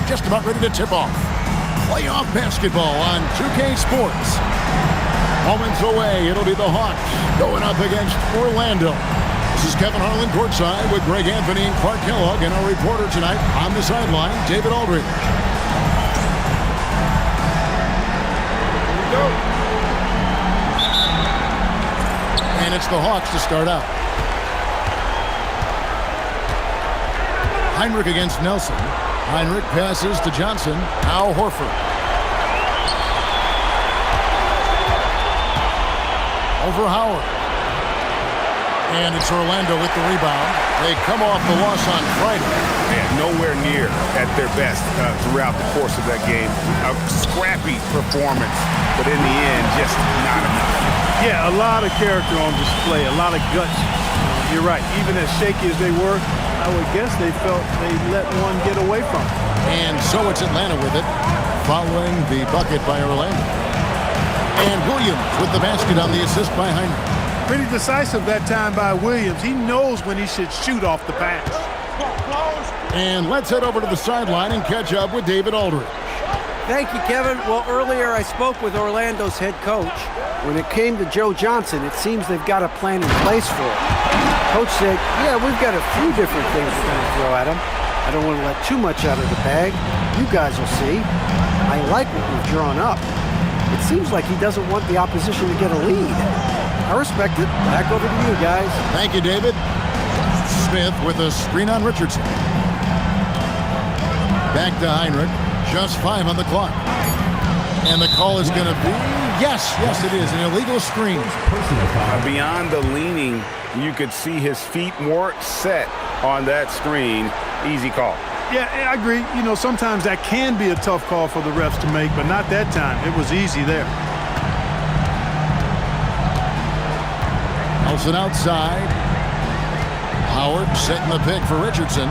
just about ready to tip off. Playoff basketball on 2K Sports. Moments away, it'll be the Hawks going up against Orlando. This is Kevin Harlan courtside with Greg Anthony and Clark Kellogg, and our reporter tonight on the sideline, David Aldridge. Here we go. And it's the Hawks to start out. Heinrich against Nelson. Heinrich passes to Johnson. Now Horford. Over Howard. And it's Orlando with the rebound. They come off the loss on Friday. Yeah, nowhere near at their best throughout the course of that game. A scrappy performance, but in the end, just not enough. Yeah, a lot of character on display, a lot of guts. You're right. Even as shaky as they were, I would guess they felt they let one get away from them. And so it's Atlanta with it, following the bucket by Orlando. And Williams with the basket on the assist by Heinrich. Pretty decisive that time by Williams. He knows when he should shoot off the pass. And let's head over to the sideline and catch up with David Aldridge. Thank you, Kevin. Well, earlier I spoke with Orlando's head coach. When it came to Joe Johnson, it seems they've got a plan in place for him. Coach said, yeah, we've got a few different things we're going to throw at him. I don't want to let too much out of the bag. You guys will see. I like what we've drawn up. It seems like he doesn't want the opposition to get a lead. I respect it. Back over to you guys. Thank you, David. Smith with a screen on Richardson. Back to Heinrich. Just 5 on the clock. And the call is going to be, yes, it is, an illegal screen. Beyond the leaning, you could see his feet weren't set on that screen. Easy call. Yeah, I agree. You know, sometimes that can be a tough call for the refs to make, but not that time. It was easy there. Nelson outside. Howard setting the pick for Richardson.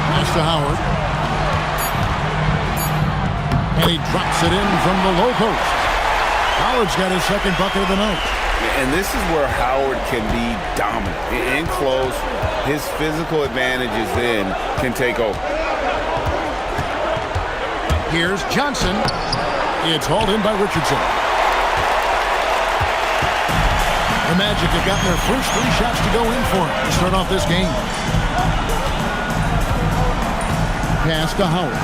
Pass to Howard. And he drops it in from the low post. Howard's got his second bucket of the night. And this is where Howard can be dominant. In close, his physical advantages then can take over. Here's Johnson. It's hauled in by Richardson. The Magic have gotten their first 3 shots to go in for him to start off this game. Pass to Howard.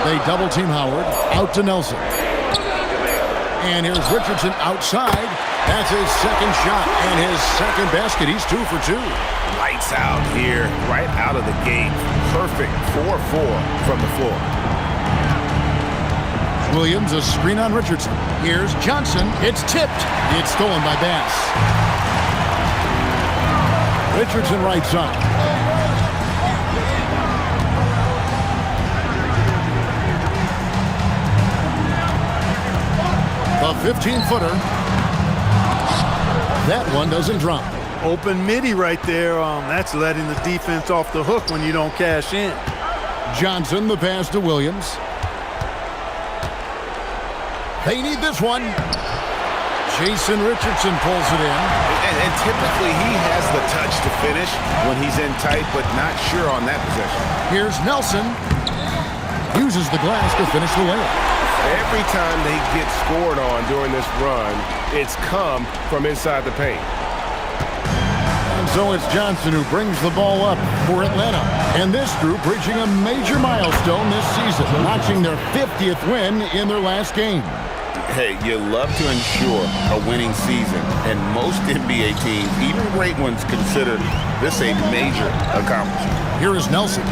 They double team Howard. Out to Nelson. And here's Richardson outside. That's his second shot and his second basket. He's 2 for 2. Lights out here, right out of the gate. Perfect 4-4 from the floor. Williams, a screen on Richardson. Here's Johnson. It's tipped. It's stolen by Bass. Richardson right side. A 15-footer. That one doesn't drop. Open midi right there. That's letting the defense off the hook when you don't cash in. Johnson, the pass to Williams. They need this one. Jason Richardson pulls it in. And typically he has the touch to finish when he's in tight, but not sure on that possession. Here's Nelson. Uses the glass to finish the layup. Every time they get scored on during this run, it's come from inside the paint. And so it's Johnson who brings the ball up for Atlanta. And this group reaching a major milestone this season, notching their 50th win in their last game. Hey, you love to ensure a winning season, and most NBA teams, even great ones, consider this a major accomplishment. Here is Nelson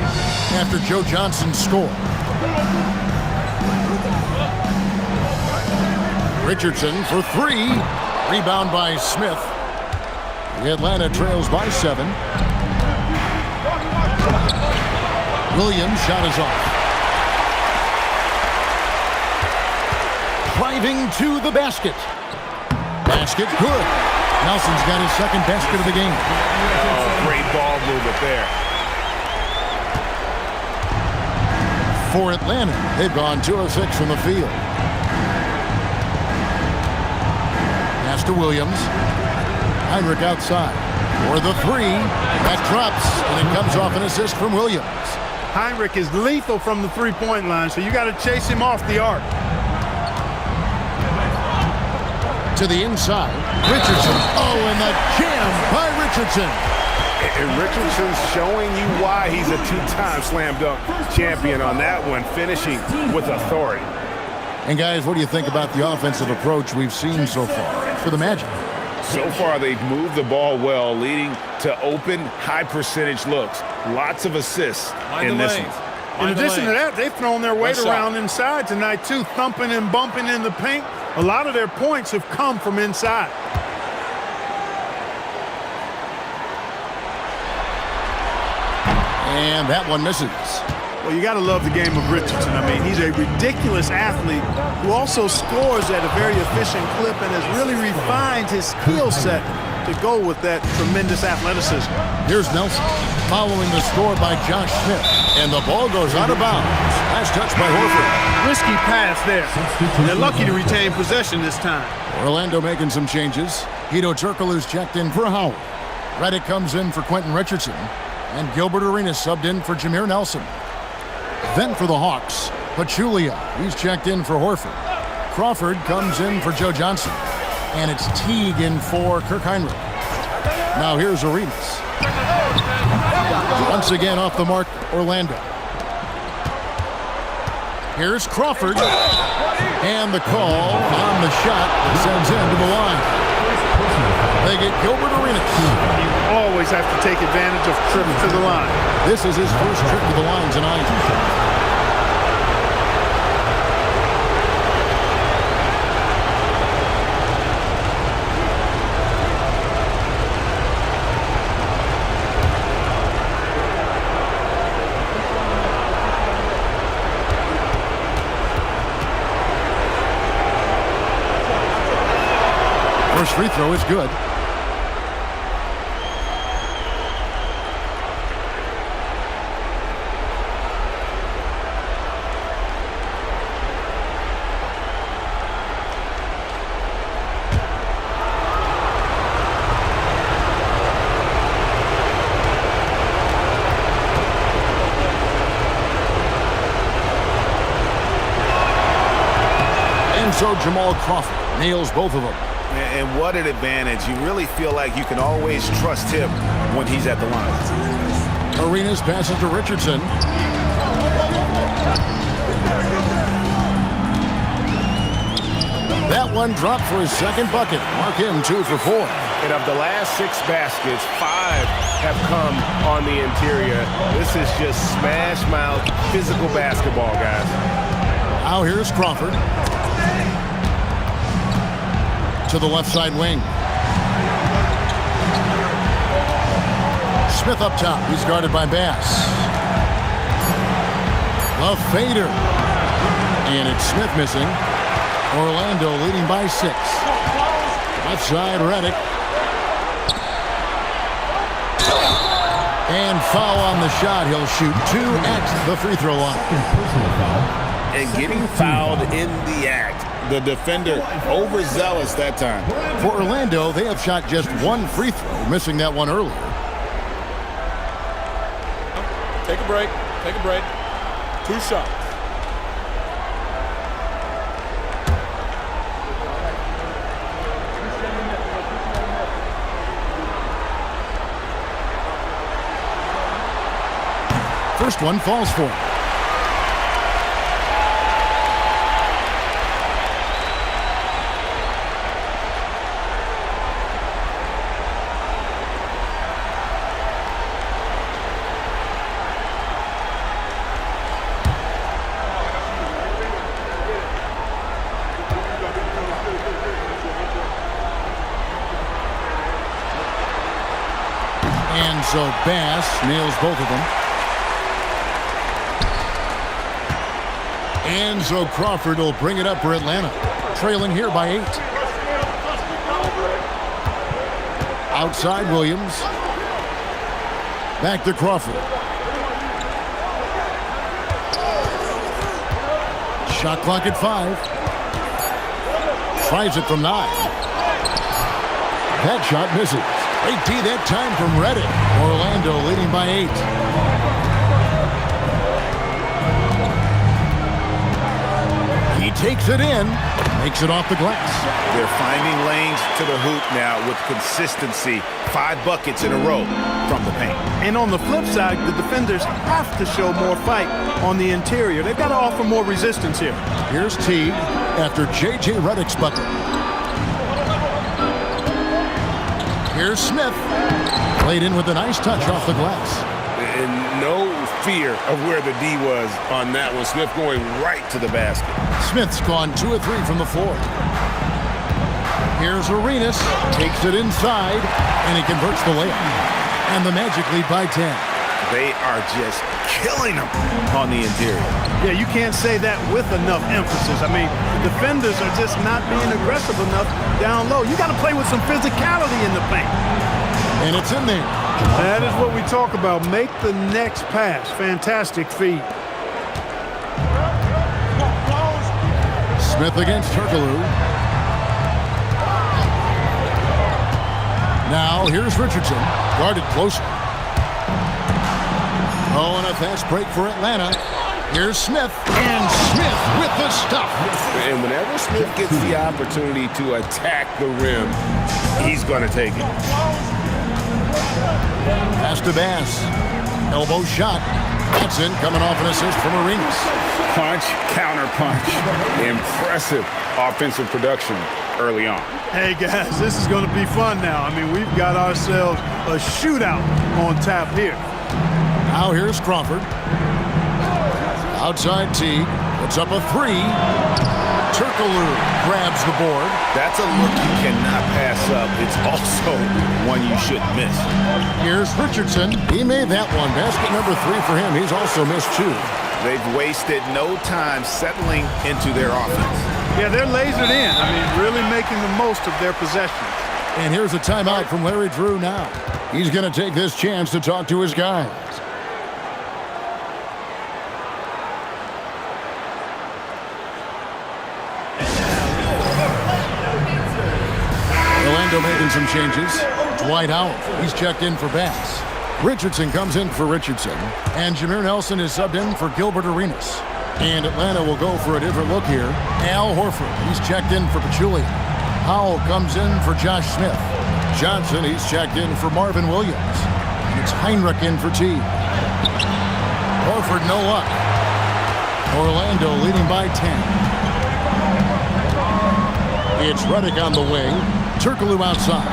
after Joe Johnson scored. Richardson for 3. Rebound by Smith. Atlanta trails by 7. Williams' shot is off. Driving to the basket. Basket good. Nelson's got his second basket of the game. Oh, great ball movement there. For Atlanta, they've gone 2 of 6 from the field. Pass to Williams. Heinrich outside. For the three. That drops, and it comes off an assist from Williams. Heinrich is lethal from the three-point line, so you got to chase him off the arc. To the inside. Richardson. Oh, and the jam by Richardson. And Richardson's showing you why he's a two-time slam dunk champion on that one, finishing with authority. And guys, what do you think about the offensive approach we've seen so far for the Magic? So far, they've moved the ball well, leading to open, high-percentage looks. Lots of assists in this one. In addition to that, they've thrown their weight around inside tonight, too, thumping and bumping in the paint. A lot of their points have come from inside. And that one misses. Well, you got to love the game of Richardson. I mean, he's a ridiculous athlete who also scores at a very efficient clip and has really refined his skill set to go with that tremendous athleticism. Here's Nelson following the score by Josh Smith. And the ball goes out of bounds. Last touch by Horford. Risky pass there. They're lucky to retain possession this time. Orlando making some changes. Hito Turkoglu's checked in for Howard. Redick comes in for Quentin Richardson. And Gilbert Arenas subbed in for Jameer Nelson. Then for the Hawks, Pachulia. He's checked in for Horford. Crawford comes in for Joe Johnson. And it's Teague in for Kirk Heinrich. Now here's Arenas. Once again off the mark, Orlando. Here's Crawford. And the call on the shot sends him to the line. They get Gilbert Arenas. You always have to take advantage of trips to the line. This is his first trip to the line tonight. First free throw is good. And so Jamal Crawford nails both of them. And what an advantage. You really feel like you can always trust him when he's at the line. Arenas passes to Richardson. That one dropped for his second bucket. Mark him 2 for 4. And of the last 6 baskets, 5 have come on the interior. This is just smash mouth physical basketball, guys. Now here's Crawford. To the left side wing. Smith up top. He's guarded by Bass. A fader. And it's Smith missing. Orlando leading by 6. Left side, Redick. And foul on the shot. He'll shoot 2 at the free throw line. And getting fouled in the act. The defender overzealous that time. For Orlando, they have shot just 1 free throw, missing that one earlier. Take a break. Take a break. 2 shots. First one falls for him. And so Bass nails both of them. And so Crawford will bring it up for Atlanta, trailing here by 8. Outside Williams. Back to Crawford. Shot clock at 5. Tries it from 9. That shot misses. Great D that time from Reddick. Orlando leading by 8. He takes it in, makes it off the glass. They're finding lanes to the hoop now with consistency. 5 buckets in a row from the paint. And on the flip side, the defenders have to show more fight on the interior. They've got to offer more resistance here. Here's Teague after J.J. Reddick's bucket. Here's Smith. Played in with a nice touch off the glass. And no fear of where the D was on that one. Smith going right to the basket. Smith's gone 2 of 3 from the floor. Here's Arenas. Takes it inside, and he converts the layup. And the Magic lead by 10. They are just killing them on the interior. Yeah, you can't say that with enough emphasis. I mean, the defenders are just not being aggressive enough down low. You got to play with some physicality in the paint. And it's in there. That is what we talk about. Make the next pass. Fantastic feed. Smith against Turkoglu. Now here's Richardson. Guarded closer. Oh, and a fast break for Atlanta. Here's Smith. And Smith with the stuff. And whenever Smith gets the opportunity to attack the rim, he's going to take it. Pass to Bass. Elbow shot. That's in, coming off an assist from Arenas. Punch, counter punch. Impressive offensive production early on. Hey, guys, this is going to be fun now. I mean, we've got ourselves a shootout on tap here. Now here's Crawford. Outside Teague. Puts up a 3. Turkoglu grabs the board. That's a look you cannot pass up. It's also one you shouldn't miss. Here's Richardson. He made that one. Basket number 3 for him. He's also missed 2. They've wasted no time settling into their offense. Yeah, they're lasered in. I mean, really making the most of their possessions. And here's a timeout from Larry Drew now. He's going to take this chance to talk to his guys. Orlando making some changes. Dwight Howard, he's checked in for Bass. Richardson comes in for Richardson. And Jameer Nelson is subbed in for Gilbert Arenas. And Atlanta will go for a different look here. Al Horford, he's checked in for Pachulia. Howell comes in for Josh Smith. Johnson, he's checked in for Marvin Williams. And it's Heinrich in for T. Horford, no luck. Orlando leading by 10. It's Reddick on the wing. Turkoglu outside.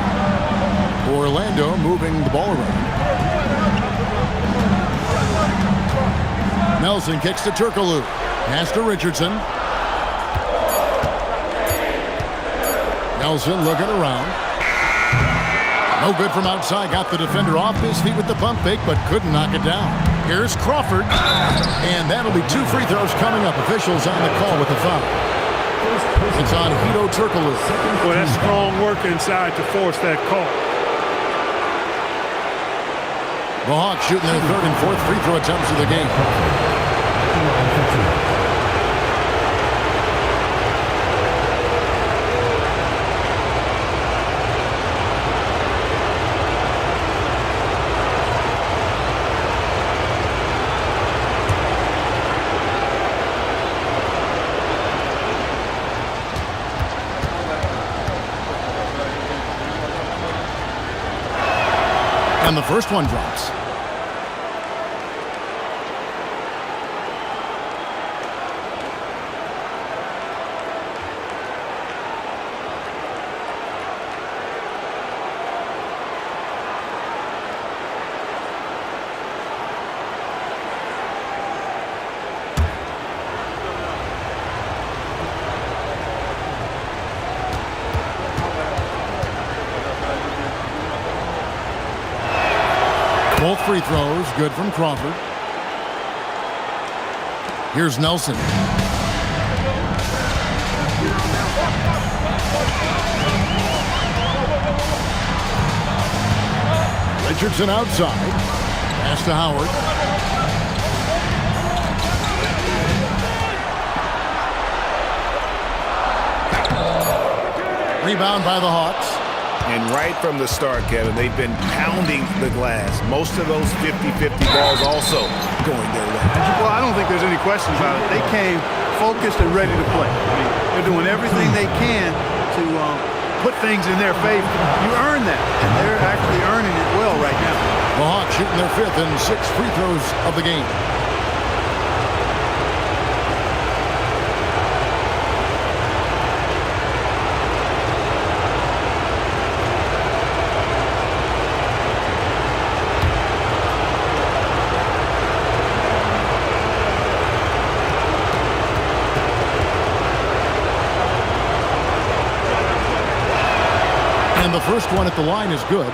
Orlando moving the ball around. Nelson kicks to Turkoglu. Pass to Richardson. Nelson looking around. No good from outside. Got the defender off his feet with the pump fake, but couldn't knock it down. Here's Crawford. And that'll be 2 free throws coming up. Officials on the call with the foul. It's on Hedo Turkoglu. Boy, that's strong work inside to force that call. The Hawks shooting their 3rd and 4th free throw attempts of the game. And the first one drops. Both free throws, good from Crawford. Here's Nelson. Richardson outside. Pass to Howard. Rebound by the Hawks. And right from the start, Kevin, they've been pounding the glass. Most of those 50-50 balls also going their way. Well, I don't think there's any question about it. They came focused and ready to play. I mean, they're doing everything they can to put things in their favor. You earn that, and they're actually earning it well right now. The Hawks shooting their 5th and 6th free throws of the game. And the first one at the line is good.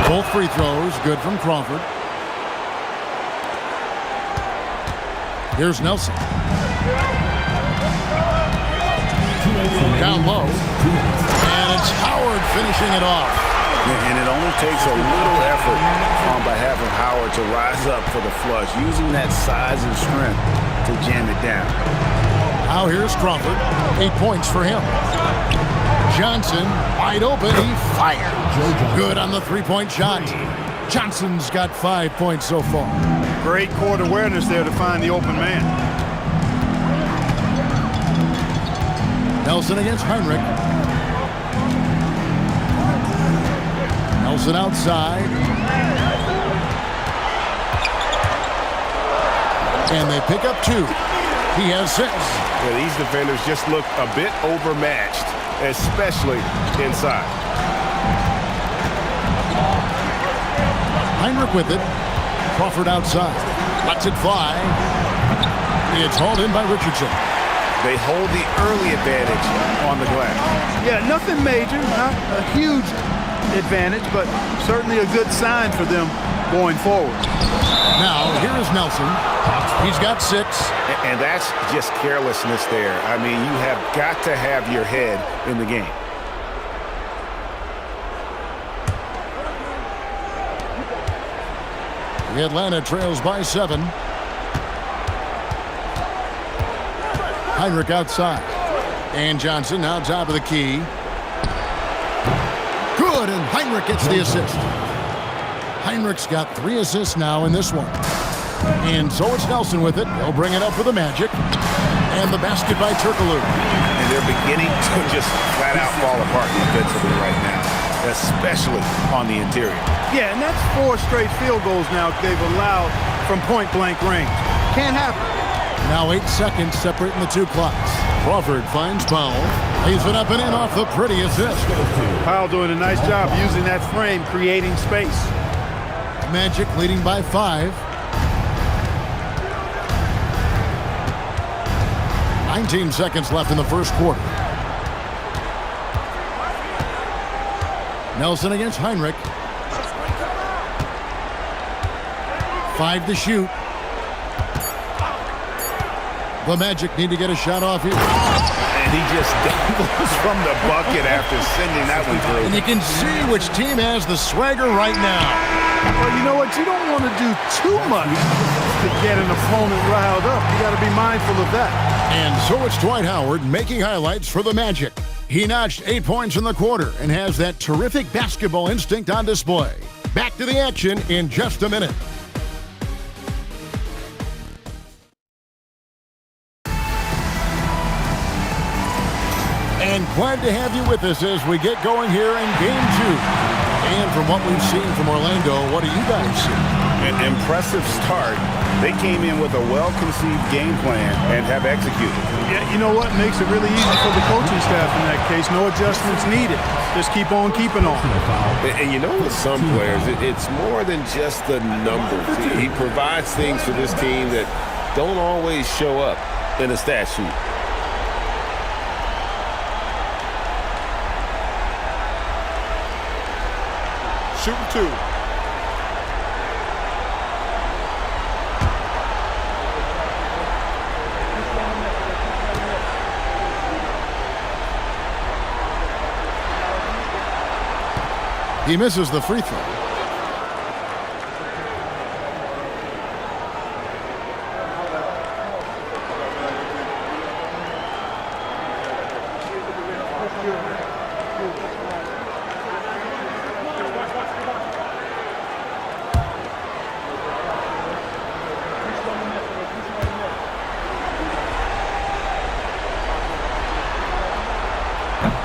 Both free throws good from Crawford. Here's Nelson. Down low. And it's Howard finishing it off. And it only takes a little effort on behalf of Howard to rise up for the flush, using that size and strength to jam it down. Now here's Crawford. 8 points for him. Johnson, wide open. He fired. Good on the three-point shot. Johnson's got 5 points so far. Great court awareness there to find the open man. Nelson against Heinrich. Nelson outside. And they pick up 2. He has 6. Yeah, these defenders just look a bit overmatched, especially inside. Heinrich with it. Crawford outside. Lets it fly. It's hauled in by Richardson. They hold the early advantage on the glass. Yeah, nothing major, not a huge advantage, but certainly a good sign for them going forward. Now, here is Nelson. He's got 6. And that's just carelessness there. I mean, you have got to have your head in the game. Atlanta trails by 7. Heinrich outside. And Johnson now top of the key. Good, and Heinrich gets the assist. Heinrich's got 3 assists now in this one. And so it's Nelson with it. He'll bring it up for the Magic. And the basket by Turkoglu. And they're beginning to just flat out fall apart defensively right now, especially on the interior. Yeah, and that's 4 straight field goals now they've allowed from point-blank range. Can't happen. Now 8 seconds separating the 2 clocks. Crawford finds Powell. Lays it up and in off the pretty assist. Powell doing a nice job using that frame, creating space. Magic leading by 5. 19 seconds left in the first quarter. Nelson against Heinrich. 5 to shoot. The Magic need to get a shot off here. And he just doubles from the bucket after sending that one through. And you can see which team has the swagger right now. Well, you know what? You don't want to do too much to get an opponent riled up. You got to be mindful of that. And so it's Dwight Howard making highlights for the Magic. He notched 8 points in the quarter and has that terrific basketball instinct on display. Back to the action in just a minute. And glad to have you with us as we get going here in Game 2. And from what we've seen from Orlando, what do you guys see? An impressive start. They came in with a well-conceived game plan and have executed. Yeah, you know what? Makes it really easy for the coaching staff in that case. No adjustments needed. Just keep on keeping on. And you know, with some players, it's more than just the numbers. He provides things for this team that don't always show up in a stat sheet. Shooting 2. He misses the free throw.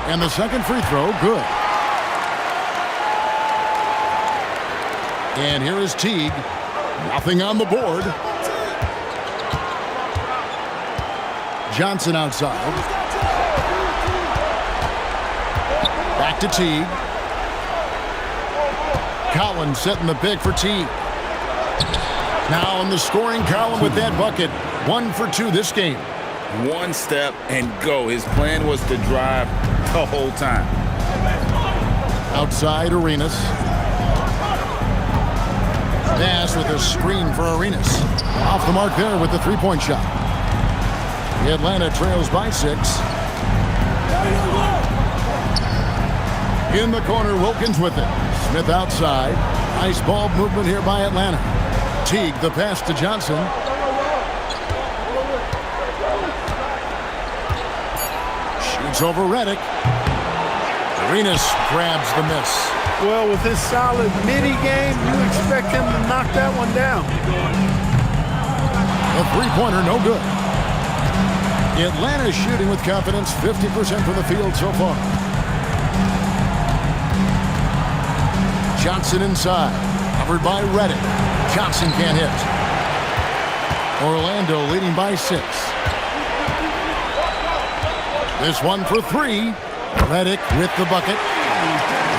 And the second free throw, good. And here is Teague. Nothing on the board. Johnson outside. Back to Teague. Collins setting the pick for Teague. Now in the scoring column with that bucket. 1 for 2 this game. One step and go. His plan was to drive the whole time. Outside Arenas. Pass with a screen for Arenas. Off the mark there with the three-point shot. Atlanta trails by 6. In the corner, Wilkins with it. Smith outside. Nice ball movement here by Atlanta. Teague the pass to Johnson. Shoots over Redick. Arenas grabs the miss. Well, with his solid mini-game, you expect him to knock that one down. A three-pointer, no good. Atlanta is shooting with confidence, 50% from the field so far. Johnson inside, covered by Redick. Johnson can't hit. Orlando leading by 6. This one for 3. Redick with the bucket.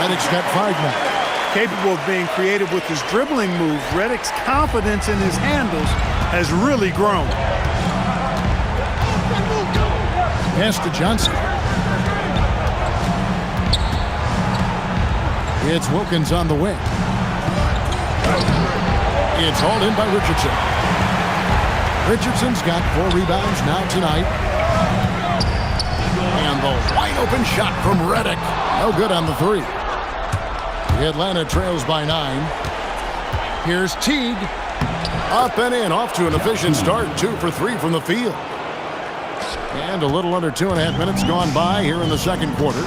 Redick's got 5 now. Capable of being creative with his dribbling moves, Redick's confidence in his handles has really grown. Pass to Johnson. It's Wilkins on the wing. It's hauled in by Richardson. Richardson's got 4 rebounds now tonight. And the wide open shot from Redick. No good on the 3. Atlanta trails by 9. Here's Teague. Up and in, off to an efficient start. 2 for 3 from the field. And a little under 2.5 minutes gone by here in the second quarter.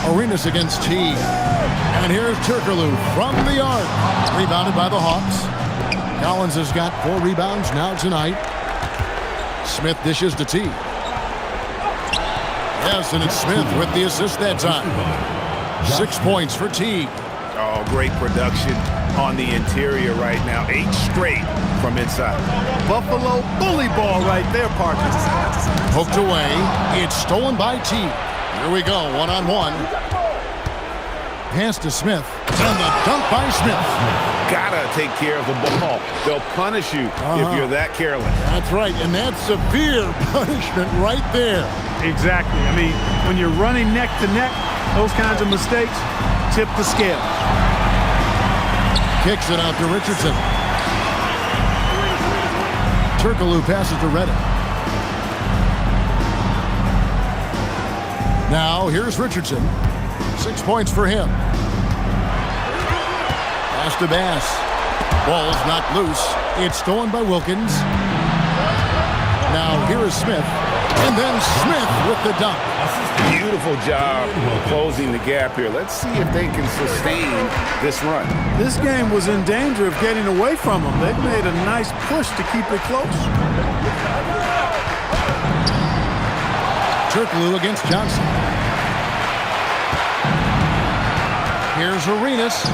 Arenas against Teague. And here's Turkoglu from the arc. Rebounded by the Hawks. Collins has got 4 rebounds now tonight. Smith dishes to Teague. Yes, and it's Smith with the assist that time. 6 points for Teague. Oh, great production on the interior right now. 8 straight from inside. Buffalo bully ball right there, partners. Poked away. It's stolen by Teague. Here we go, one-on-one. Pass to Smith. And the dunk by Smith. Gotta take care of the ball. They'll punish you if you're that careless. That's right, and that's severe punishment right there. Exactly. I mean, when you're running neck to neck, those kinds of mistakes tip the scale. Kicks it out to Richardson. Turkoglu passes to Redick. Now, here's Richardson. 6 points for him. Pass to Bass. Ball's not loose. It's stolen by Wilkins. Now, here is Smith. And then Smith with the dunk. Beautiful job closing the gap here. Let's see if they can sustain this run. This game was in danger of getting away from them. They've made a nice push to keep it close. Turkoglu against Johnson. Here's Arenas.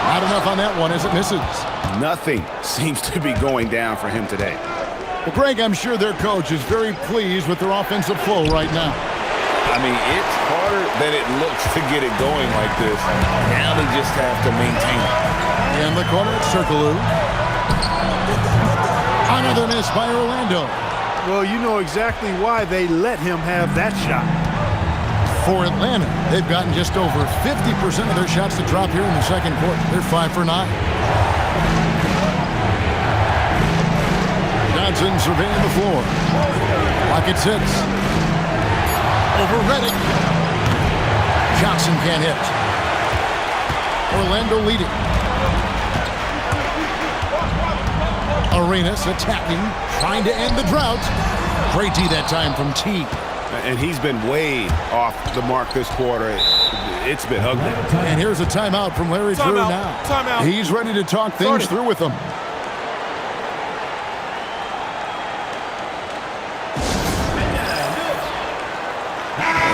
Not enough on that one as it misses. Nothing seems to be going down for him today. Well, Greg, I'm sure their coach is very pleased with their offensive flow right now. I mean, it's harder than it looks to get it going like this. Now they just have to maintain it. In the corner, it's Turkoglu. Another miss by Orlando. Well, you know exactly why they let him have that shot. For Atlanta, they've gotten just over 50% of their shots to drop here in the second quarter. They're 5 for 9. Johnson surveying the floor. Clock at 6. Over Reddick. Johnson can't hit. Orlando leading. Arenas attacking, trying to end the drought. Great D that time from Teague. And he's been way off the mark this quarter. It's been ugly. And here's a timeout from Larry Drew now. Timeout. He's ready to talk things through with them.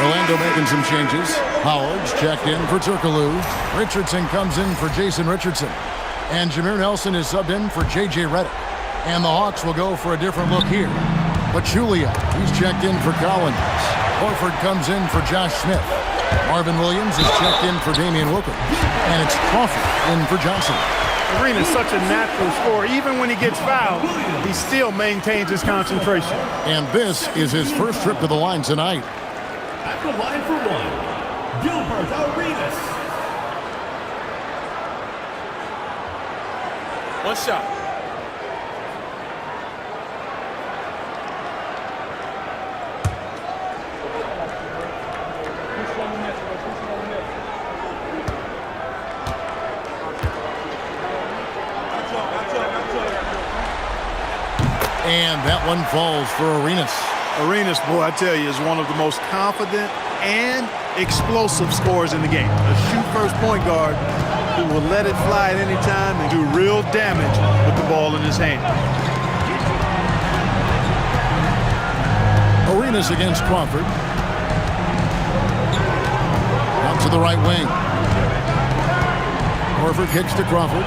Orlando making some changes. Howard's checked in for Turkoglu. Richardson comes in for Jason Richardson. And Jameer Nelson is subbed in for J.J. Redick. And the Hawks will go for a different look here. Pachulia, he's checked in for Collins. Horford comes in for Josh Smith. Marvin Williams is checked in for Damian Wilkins. And it's Crawford in for Johnson. Arena's such a natural scorer. Even when he gets fouled, he still maintains his concentration. And this is his first trip to the line tonight. At the line for one, Gilbert Arenas. One shot. And that one falls for Arenas. Arenas, boy, I tell you, is one of the most confident and explosive scorers in the game. A shoot-first point guard who will let it fly at any time and do real damage with the ball in his hand. Arenas against Crawford. Out to the right wing. Horford kicks to Crawford.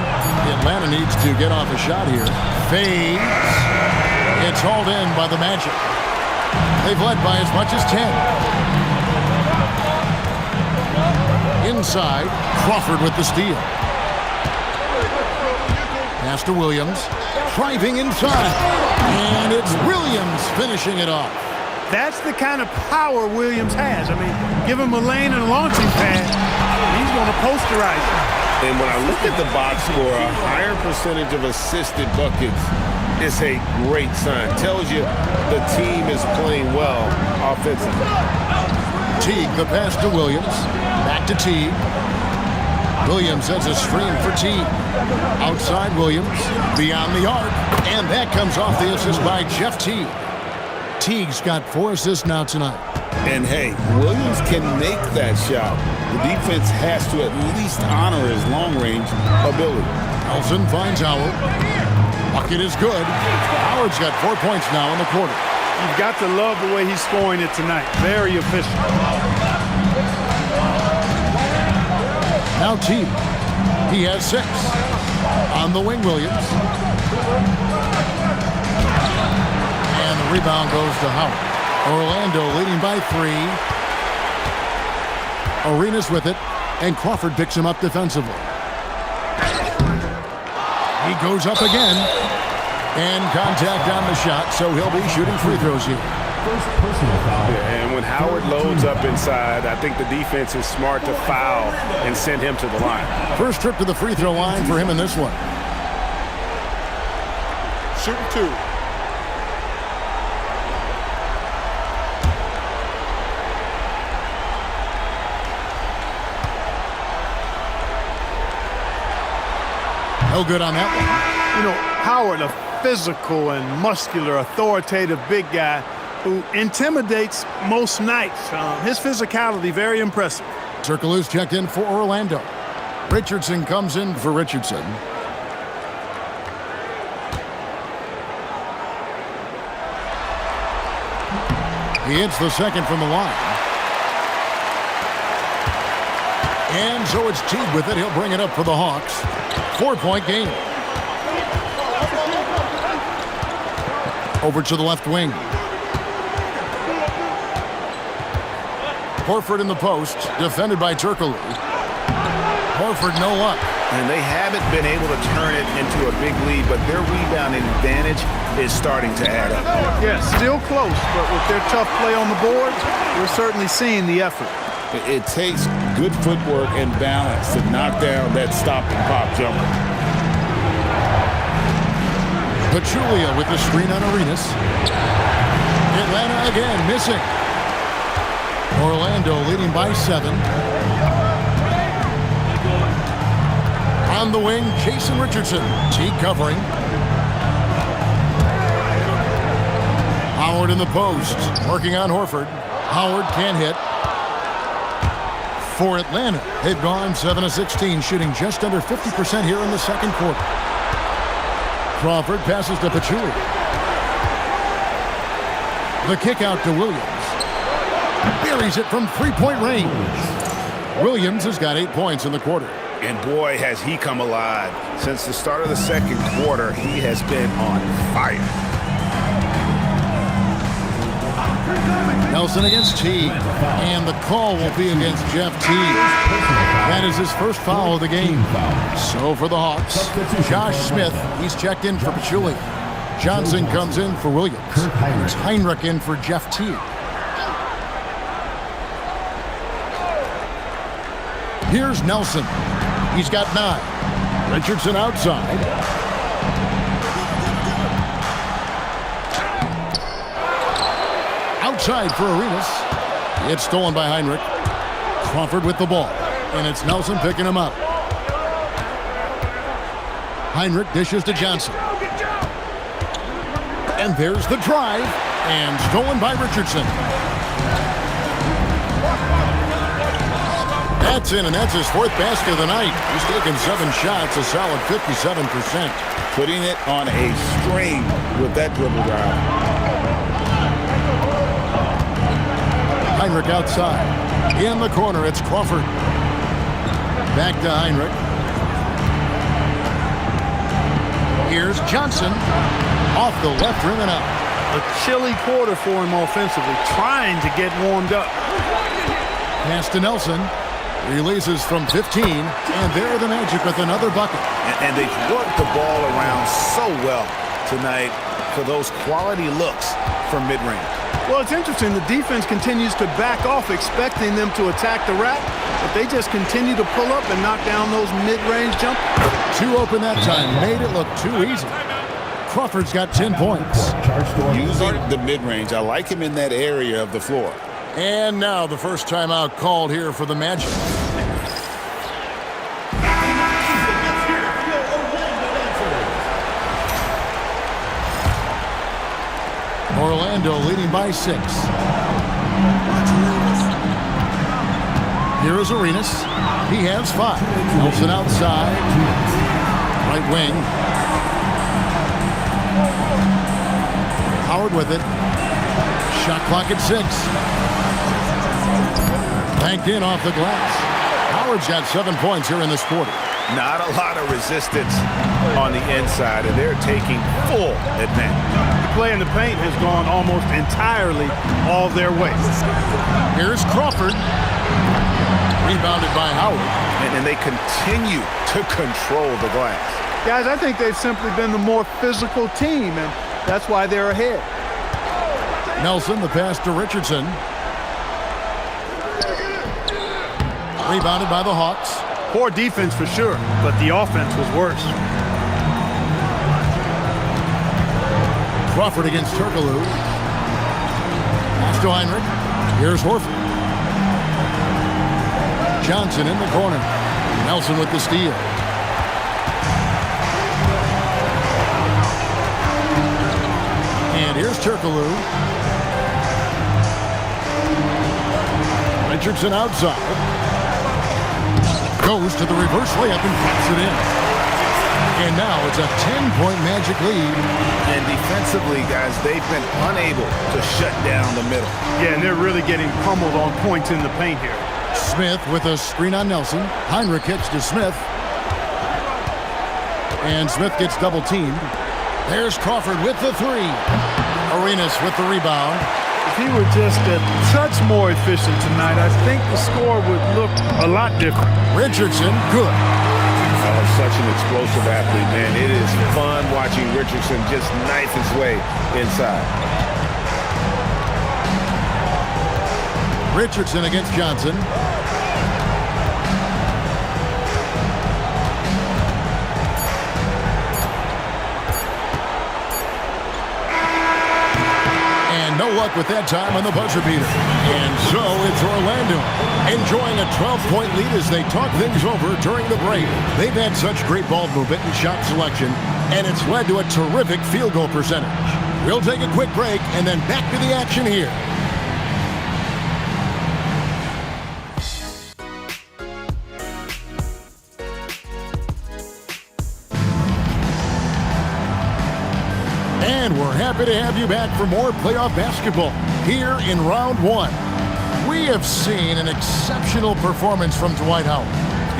Atlanta needs to get off a shot here. Fades. It's hauled in by the Magic. They've led by as much as 10. Inside, Crawford with the steal. Pass to Williams. Driving inside. And it's Williams finishing it off. That's the kind of power Williams has. I mean, give him a lane and a launching pad, he's going to posterize him. And when I look at the box score, a higher percentage of assisted buckets is a great sign. Tells you the team is playing well offensively. Teague, the pass to Williams. Back to Teague. Williams has a screen for Teague. Outside Williams. Beyond the arc. And that comes off the assist by Jeff Teague. Teague's got 4 assists now tonight. And hey, Williams can make that shot. The defense has to at least honor his long-range ability. Nelson finds Howard. Bucket is good. Howard's got 4 points now in the quarter. You've got to love the way he's scoring it tonight. Very efficient. Now Teague. He has 6. On the wing, Williams. And the rebound goes to Howard. Orlando leading by 3. Arenas with it, and Crawford picks him up defensively. He goes up again, and contact on the shot, so he'll be shooting free throws here. First personal foul. Yeah, and when Howard loads up inside, I think the defense is smart to foul and send him to the line. First trip to the free throw line for him in this one. Shooting 2. No good on that one. You know, Howard, a physical and muscular, authoritative big guy who intimidates most nights. His physicality, very impressive. Turkoglu's checked in for Orlando. Richardson comes in for Richardson. He hits the second from the line. And so it's Teague with it. He'll bring it up for the Hawks. 4-point game. Over to the left wing. Horford in the post, defended by Turkoglu. Horford no luck. And they haven't been able to turn it into a big lead, but their rebounding advantage is starting to add up. Yeah, still close, but with their tough play on the board, we're certainly seeing the effort. It takes good footwork and balance to knock down that stop and pop jumper. Pachulia with the screen on Arenas. Atlanta again missing. Orlando leading by 7. On the wing, Jason Richardson. T covering. Howard in the post, working on Horford. Howard can't hit. For Atlanta, they've gone 7 of 16, shooting just under 50% here in the second quarter. Crawford passes to Pachulia. The kick out to Williams. Buries it from three-point range. Williams has got 8 points in the quarter. And boy, has he come alive. Since the start of the second quarter, he has been on fire. Nelson against T. And the call will be against Jeff T. That is his first foul of the game. So for the Hawks, Josh Smith, he's checked in for Pachulia. Johnson comes in for Williams. It's Heinrich in for Jeff T. Here's Nelson. He's got 9. Richardson outside. Outside for Arenas. It's stolen by Heinrich. Crawford with the ball. And it's Nelson picking him up. Heinrich dishes to Johnson. And there's the drive. And stolen by Richardson. That's in, and that's his 4th basket of the night. He's taken 7 shots, a solid 57%. Putting it on a string with that dribble drive. Heinrich outside. In the corner, it's Crawford. Back to Heinrich. Here's Johnson. Off the left rim and out. A chilly quarter for him offensively, trying to get warmed up. Pass to Nelson. Releases from 15, and they're the Magic with another bucket. And they've worked the ball around so well tonight for those quality looks from mid-range. Well, it's interesting. The defense continues to back off, expecting them to attack the rack, but they just continue to pull up and knock down those mid-range jumpers. Too open that time. Made it look too easy. Crawford's got 10 points. Using the mid-range, I like him in that area of the floor. And now the first timeout called here for the Magic. Orlando leading by 6. Here is Arenas. He has 5. Nelson outside. Right wing. Howard with it. Shot clock at 6. Banked in off the glass. Howard's got 7 points here in this quarter. Not a lot of resistance on the inside, and they're taking full advantage. The play in the paint has gone almost entirely all their way. Here's Crawford. Rebounded by Howard. And they continue to control the glass. Guys, I think they've simply been the more physical team, and that's why they're ahead. Nelson, the pass to Richardson. Rebounded by the Hawks. Poor defense for sure, but the offense was worse. Crawford against Turkoglu. Pass to Heinrich. Here's Horford. Johnson in the corner. Nelson with the steal. And here's Turkoglu. Richardson outside. Goes to the reverse layup and puts it in. And now it's a 10-point Magic lead. And defensively, guys, they've been unable to shut down the middle. Yeah, and they're really getting pummeled on points in the paint here. Smith with a screen on Nelson. Heinrich hits to Smith. And Smith gets double teamed. There's Crawford with the 3. Arenas with the rebound. If he were just a touch more efficient tonight, I think the score would look a lot different. Richardson, good. Such an explosive athlete, man. It is fun watching Richardson just knife his way inside. Richardson against Johnson. No No luck with that time on the buzzer beater. And so it's Orlando enjoying a 12-point lead as they talk things over during the break. They've had such great ball movement and shot selection, and it's led to a terrific field goal percentage. We'll take a quick break and then back to the action here. And we're happy to have you back for more playoff basketball here in round one. We have seen an exceptional performance from Dwight Howard.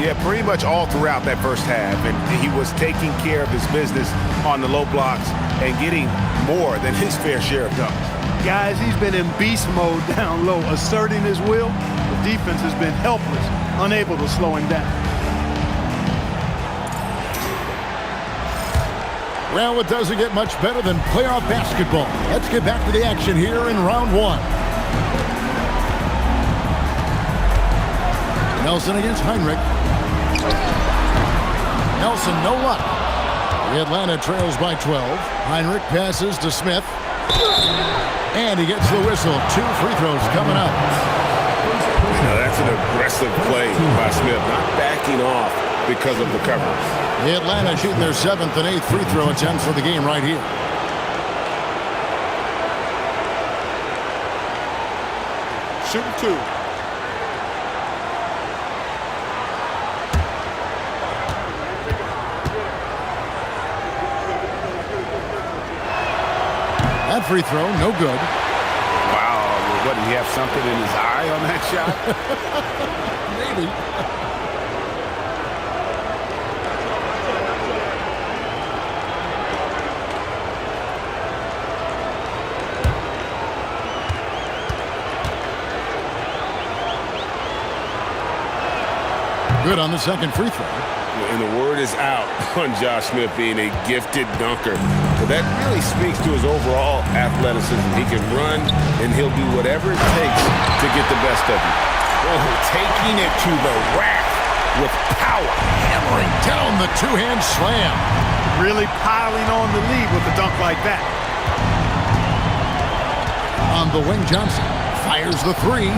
Yeah, pretty much all throughout that first half. And he was taking care of his business on the low blocks and getting more than his fair share of dunks. Guys, he's been in beast mode down low, asserting his will. The defense has been helpless, unable to slow him down. Well, it doesn't get much better than playoff basketball. Let's get back to the action here in round one. Nelson against Heinrich. Nelson, no luck. The Atlanta trails by 12. Heinrich passes to Smith. And he gets the whistle. 2 free throws coming up. Now that's an aggressive play by Smith, not backing off because of the coverage. The Atlanta shooting their 7th and 8th free throw attempts for the game right here. Shooting 2. That free throw, no good. Wow, what, did he have something in his eye on that shot? Maybe. Good on the second free throw. And the word is out on Josh Smith being a gifted dunker. But that really speaks to his overall athleticism. He can run, and he'll do whatever it takes to get the best of you. Oh, taking it to the rack with power. Hammering down the two-hand slam. Really piling on the lead with a dunk like that. On the wing, Johnson fires the three.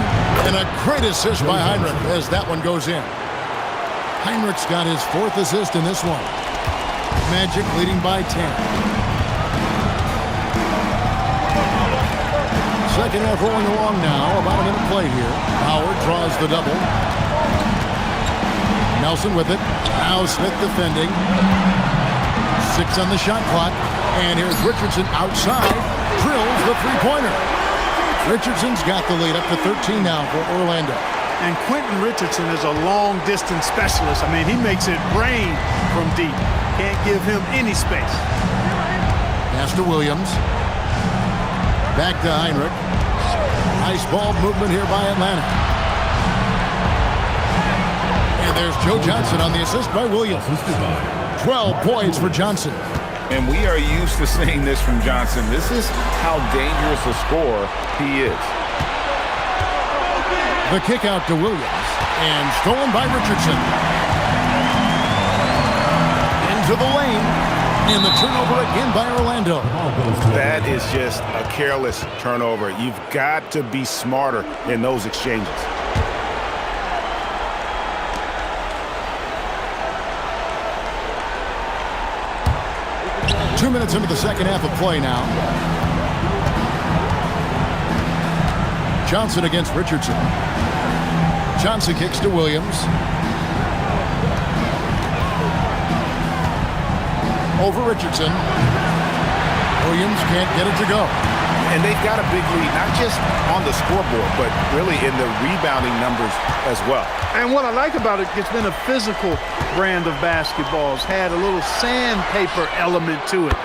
And a great assist by Heinrich as that one goes in. Heinrich's got his 4th assist in this one. Magic leading by 10. Second half rolling along now. About a minute play here. Howard draws the double. Nelson with it. Now Smith defending. 6 on the shot clock. And here's Richardson outside. Drills the three-pointer. Richardson's got the lead up to 13 now for Orlando. And Quentin Richardson is a long-distance specialist. I mean, he makes it rain from deep. Can't give him any space. Pass to Williams. Back to Heinrich. Nice ball movement here by Atlanta. And there's Joe Johnson on the assist by Williams. 12 points for Johnson. And we are used to seeing this from Johnson. This is how dangerous a scorer he is. The kick out to Williams. And stolen by Richardson. Into the lane. And the turnover again by Orlando. That is just a careless turnover. You've got to be smarter in those exchanges. Two minutes into the second half of play now. Johnson against Richardson. Johnson kicks to Williams. Over Richardson. Williams can't get it to go. And they've got a big lead, not just on the scoreboard, but really in the rebounding numbers as well. And what I like about it, it's been a physical brand of basketball. It's had a little sandpaper element to it.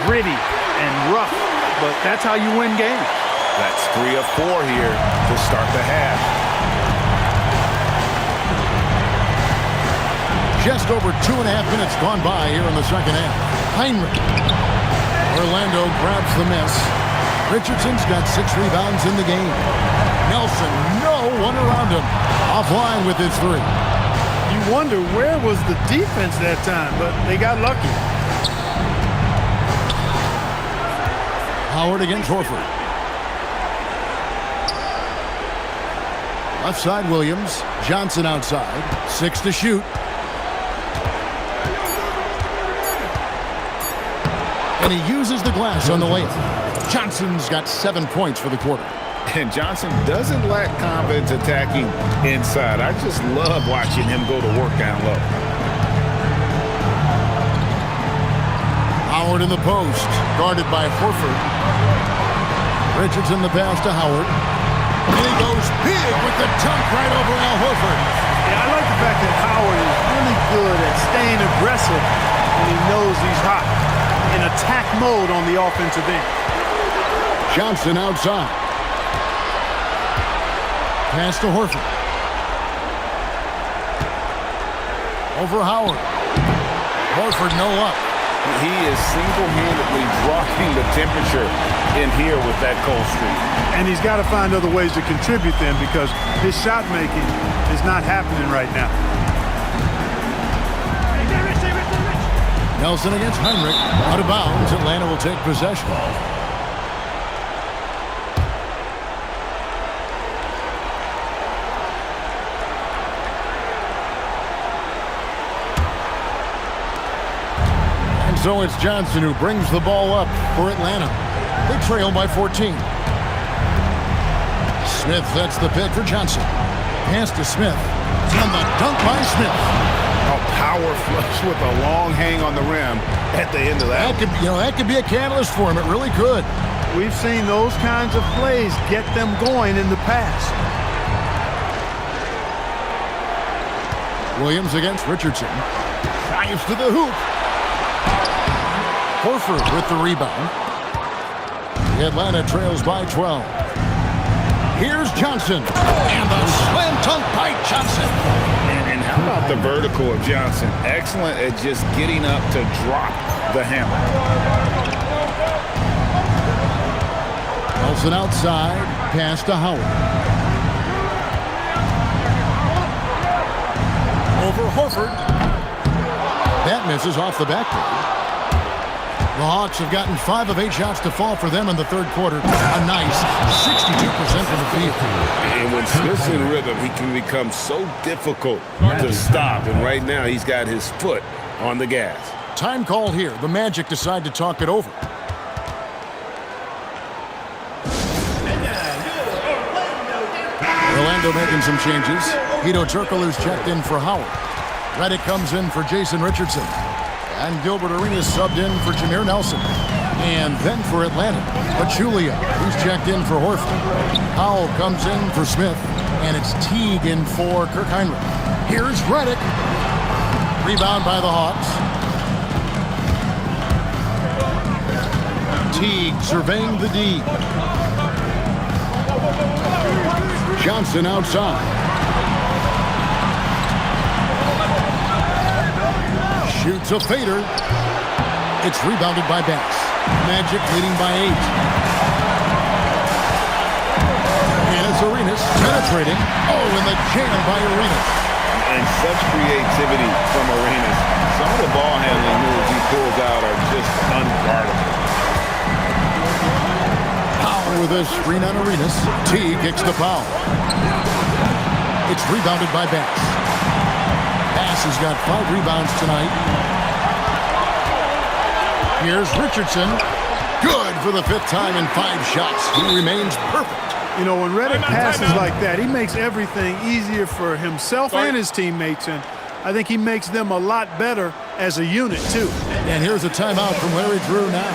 Gritty and rough, but that's how you win games. That's 3 of 4 here to start the half. Just over 2.5 minutes gone by here in the second half. Heinrich. Orlando grabs the miss. Richardson's got 6 rebounds in the game. Nelson, no one around him. Offline with his 3. You wonder where was the defense that time, but they got lucky. Howard against Horford. Left side, Williams. Johnson outside. 6 to shoot. And he uses the glass on the layup. Johnson's got 7 points for the quarter. And Johnson doesn't lack confidence attacking inside. I just love watching him go to work down low. Howard in the post, guarded by Horford. Richardson the pass to Howard. And he goes big with the dunk right over Al Horford. Yeah, I like the fact that Howard is really good at staying aggressive when he knows he's hot. In attack mode on the offensive end. Johnson outside. Pass to Horford. Over Howard. Horford no luck. He is single-handedly dropping the temperature in here with that cold streak. And he's got to find other ways to contribute then because his shot making is not happening right now. Nelson against Heinrich. Out of bounds. Atlanta will take possession. And so it's Johnson who brings the ball up for Atlanta. They trail by 14. Smith sets the pick for Johnson. Pass to Smith. And the dunk by Smith. A power flush with a long hang on the rim at the end of that. That could be a catalyst for him. It really could. We've seen those kinds of plays get them going in the past. Williams against Richardson. Dives to the hoop. Horford with the rebound. Atlanta trails by 12. Here's Johnson. And the slam dunk by Johnson. And how about the vertical of Johnson? Excellent at just getting up to drop the hammer. Nelson outside. Pass to Howard. Over Horford. That misses off the backboard. The Hawks have gotten 5 of 8 shots to fall for them in the third quarter. A nice 62% from the field. And when Smith's in rhythm, he can become so difficult to stop. And right now, he's got his foot on the gas. Time called here. The Magic decide to talk it over. Orlando making some changes. Hedo Turkoglu's checked in for Howard. Redick comes in for Jason Richardson. And Gilbert Arenas subbed in for Jameer Nelson. And then for Atlanta, Pachulia, who's checked in for Horford. Powell comes in for Smith. And it's Teague in for Kirk Heinrich. Here's Redick. Rebound by the Hawks. Teague surveying the D. Johnson outside. Shoots a fader. It's rebounded by Bass. Magic leading by 8. And it's Arenas penetrating. Oh, and the jam by Arenas. And such creativity from Arenas. Some of the ball handling moves he pulls out are just unguardable. Powell with a screen on Arenas. T kicks the foul. It's rebounded by Bass. Bass has got 5 rebounds tonight. Here's Richardson. Good for the 5th time in 5 shots. He remains perfect. You know, when Redick passes like that, he makes everything easier for himself and his teammates, and I think he makes them a lot better as a unit, too. And here's a timeout from Larry Drew now.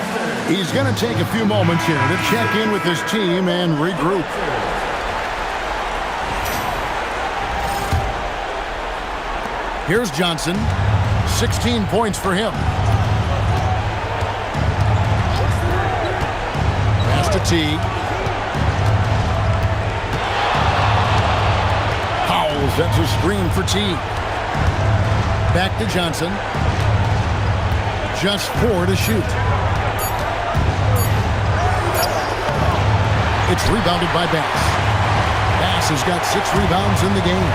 He's going to take a few moments here to check in with his team and regroup. Here's Johnson. 16 points for him. Pass to Teague. Powell sets a screen for Teague. Back to Johnson. Just 4 to shoot. It's rebounded by Bass. Bass has got 6 rebounds in the game.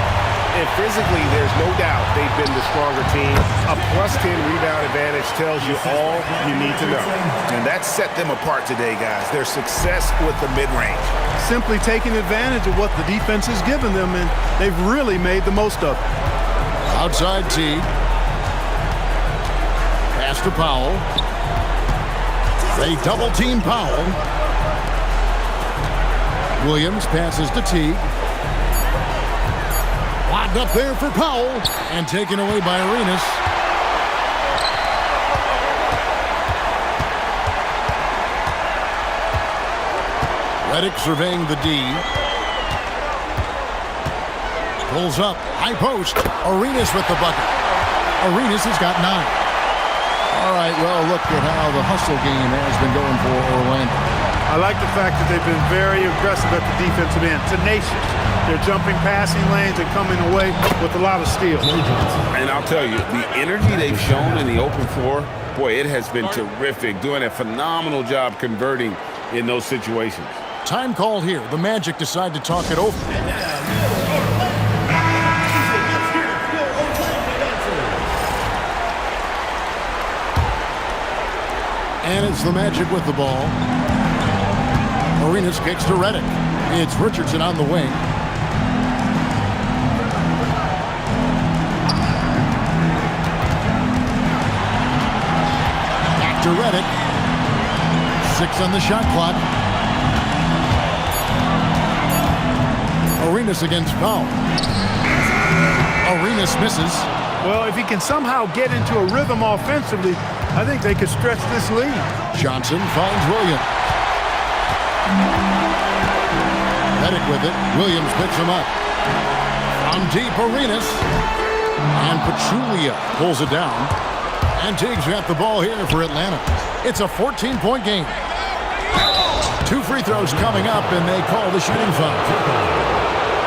And physically, there's no doubt they've been the stronger team. A +10 rebound advantage tells you all you need to know. And that set them apart today, guys. Their success with the mid-range. Simply taking advantage of what the defense has given them, and they've really made the most of it. Outside Teague. Pass to Powell. They double-team Powell. Williams passes to Teague. Lobbed up there for Powell, and taken away by Arenas. Redick surveying the D. Pulls up, high post. Arenas with the bucket. Arenas has got 9. All right, well, look at how the hustle game has been going for Orlando. I like the fact that they've been very aggressive at the defensive end, tenacious. They're jumping passing lanes and coming away with a lot of steals. And I'll tell you, the energy they've shown in the open floor, boy, it has been terrific, doing a phenomenal job converting in those situations. Time call here. The Magic decide to talk it over. And it's the Magic with the ball. Arenas kicks to Redick. It's Richardson on the wing. Back to Redick. 6 on the shot clock. Arenas against Powell. Arenas misses. Well, if he can somehow get into a rhythm offensively, I think they could stretch this lead. Johnson finds Williams. Redick with it. Williams picks him up. From deep, Arenas. And Pachulia pulls it down. And Teague's got the ball here for Atlanta. It's a 14-point game. 2 free throws coming up, and they call the shooting foul.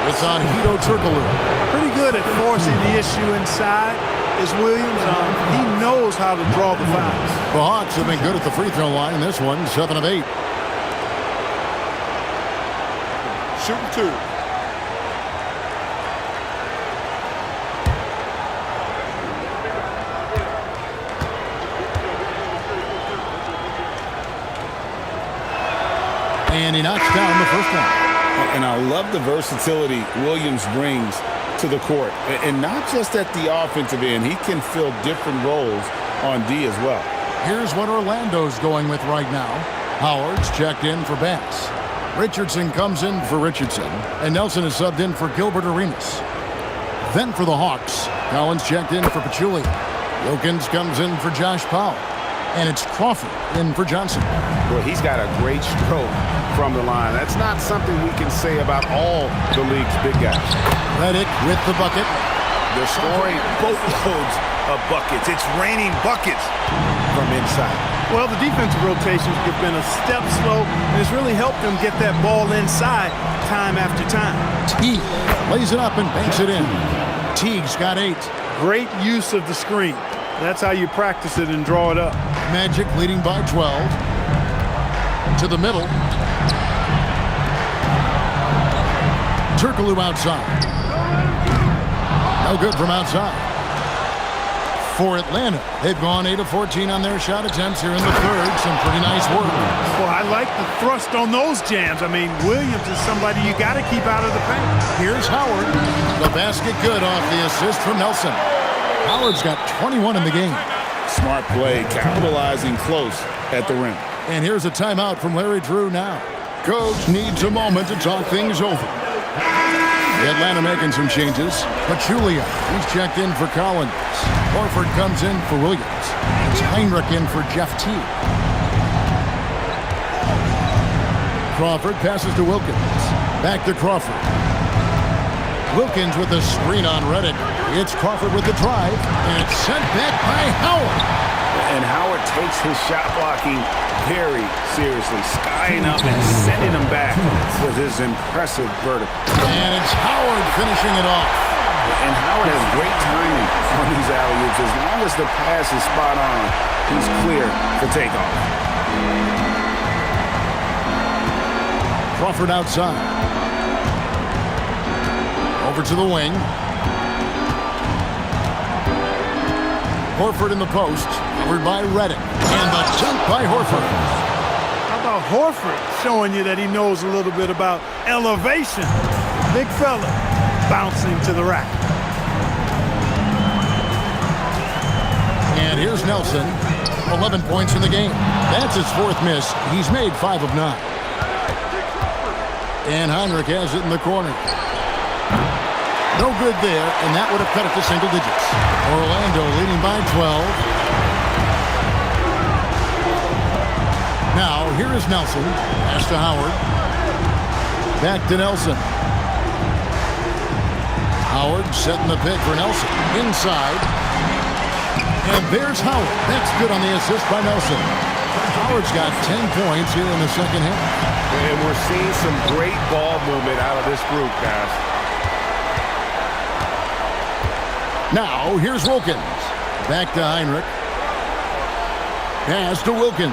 It's on Hedo Turkoglu. Pretty good at forcing the issue inside is Williams. He knows how to draw the fouls. The Hawks have been good at the free throw line. This one, 7 of 8. Shooting 2. And he knocks down the first one. And I love the versatility Williams brings to the court. And not just at the offensive end. He can fill different roles on D as well. Here's what Orlando's going with right now. Howard's checked in for Bass. Richardson comes in for Richardson. And Nelson is subbed in for Gilbert Arenas. Then for the Hawks, Collins checked in for Pachulia. Wilkins comes in for Josh Powell. And it's Crawford in for Johnson. Well, he's got a great stroke from the line. That's not something we can say about all the league's big guys. Redick with the bucket. They're scoring boatloads of buckets. It's raining buckets from inside. Well, the defensive rotations have been a step slow, and it's really helped them get that ball inside time after time. Teague lays it up and banks it in. Teague's got 8. Great use of the screen. That's how you practice it and draw it up. Magic leading by 12. To the middle. Turkoglu outside. No good from outside. For Atlanta, they've gone 8 of 14 on their shot attempts here in the third. Some pretty nice work. Well, I like the thrust on those jams. I mean, Williams is somebody you got to keep out of the paint. Here's Howard. The basket good off the assist from Nelson. Howard's got 21 in the game. Smart play, capitalizing close at the rim. And here's a timeout from Larry Drew now. Coach needs a moment to talk things over. Atlanta making some changes. Pachulia, he's checked in for Collins. Horford comes in for Williams. It's Heinrich in for Jeff Teague. Crawford passes to Wilkins. Back to Crawford. Wilkins with the screen on Redick. It's Crawford with the drive, and it's sent back by Howard. And Howard takes his shot blocking very seriously, skying up and sending him back with his impressive vertical. And it's Howard finishing it off. And Howard has great timing on these alley-oops. As long as the pass is spot on, he's clear for takeoff. Crawford outside. Over to the wing. Horford in the post, covered by Reddick. And the dunk by Horford. How about Horford showing you that he knows a little bit about elevation? Big fella bouncing to the rack. And here's Nelson, 11 points in the game. That's his fourth miss. He's made 5 of 9. And Heinrich has it in the corner. No good there, and that would have cut it to single digits. Orlando leading by 12. Now, here is Nelson. Pass to Howard. Back to Nelson. Howard setting the pick for Nelson. Inside. And there's Howard. That's good on the assist by Nelson. Howard's got 10 points here in the second half. And we're seeing some great ball movement out of this group, guys. Now, here's Wilkins. Back to Heinrich. Pass to Wilkins.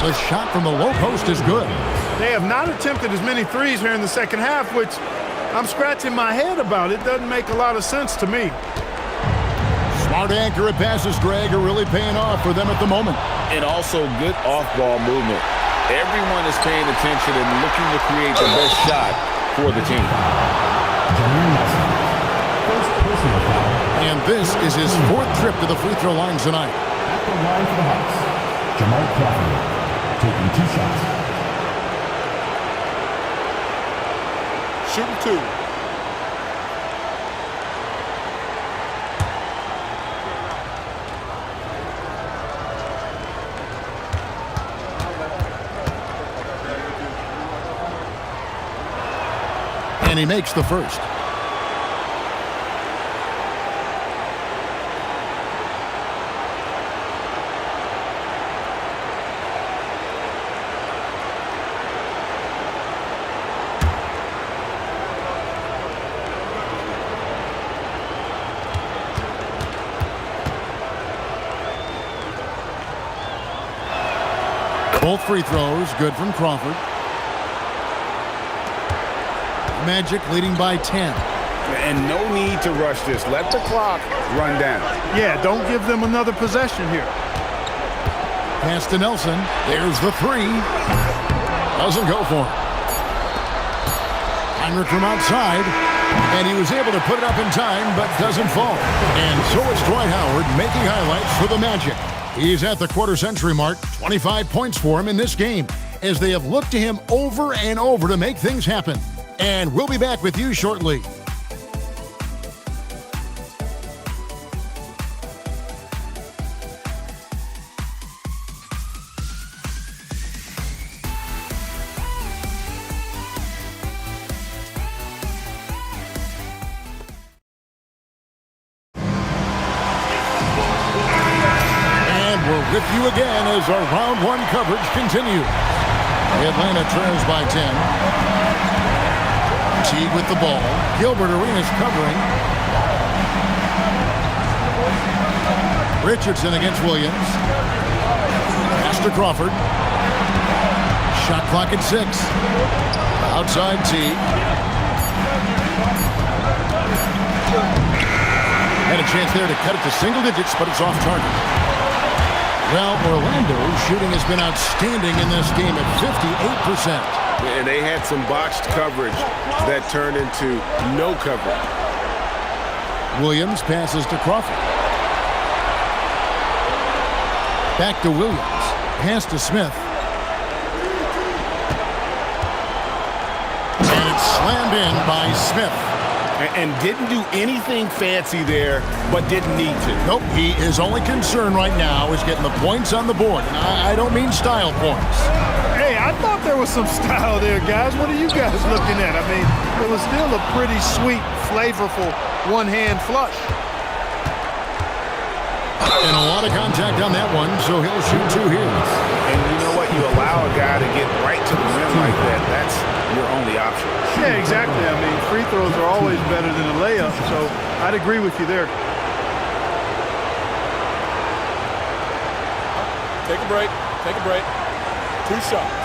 The shot from the low post is good. They have not attempted as many threes here in the second half, which I'm scratching my head about. It doesn't make a lot of sense to me. Smart accurate passes, Greg, are really paying off for them at the moment. And also good off-ball movement. Everyone is paying attention and looking to create the best shot for the team. And this is his 4th trip to the free throw line tonight. At the line for the Hawks, Jamal Crawford taking 2 shots. Shooting 2. And he makes the first. Both free throws good from Crawford. Magic leading by 10. And no need to rush this. Let the clock run down. Yeah, don't give them another possession here. Pass to Nelson. There's the 3. Doesn't go for it. Heinrich from outside. And he was able to put it up in time, but doesn't fall. And so it's Dwight Howard making highlights for the Magic. He's at the quarter-century mark. 25 points for him in this game, as they have looked to him over and over to make things happen. And we'll be back with you shortly. And we're with you again as our round 1 coverage continues. Atlanta trails by 10. Teague with the ball. Gilbert Arenas covering. Richardson against Williams. Pass to Crawford. Shot clock at 6. Outside Teague. Had a chance there to cut it to single digits, but it's off target. Well, Orlando's shooting has been outstanding in this game at 58%. And they had some botched coverage that turned into no coverage. Williams passes to Crawford. Back to Williams. Pass to Smith. And it's slammed in by Smith. And didn't do anything fancy there, but didn't need to. Nope, his only concern right now is getting the points on the board. And I don't mean style points. Hey, I thought there was some style there, guys. What are you guys looking at? I mean, it was still a pretty sweet, flavorful one-hand flush. And a lot of contact on that one, so he'll shoot 2 here. And you know what? You allow a guy to get right to the rim like that. That's your only option. Yeah, exactly. I mean, free throws are always better than a layup, so I'd agree with you there. Take a break. Take a break. 2 shots.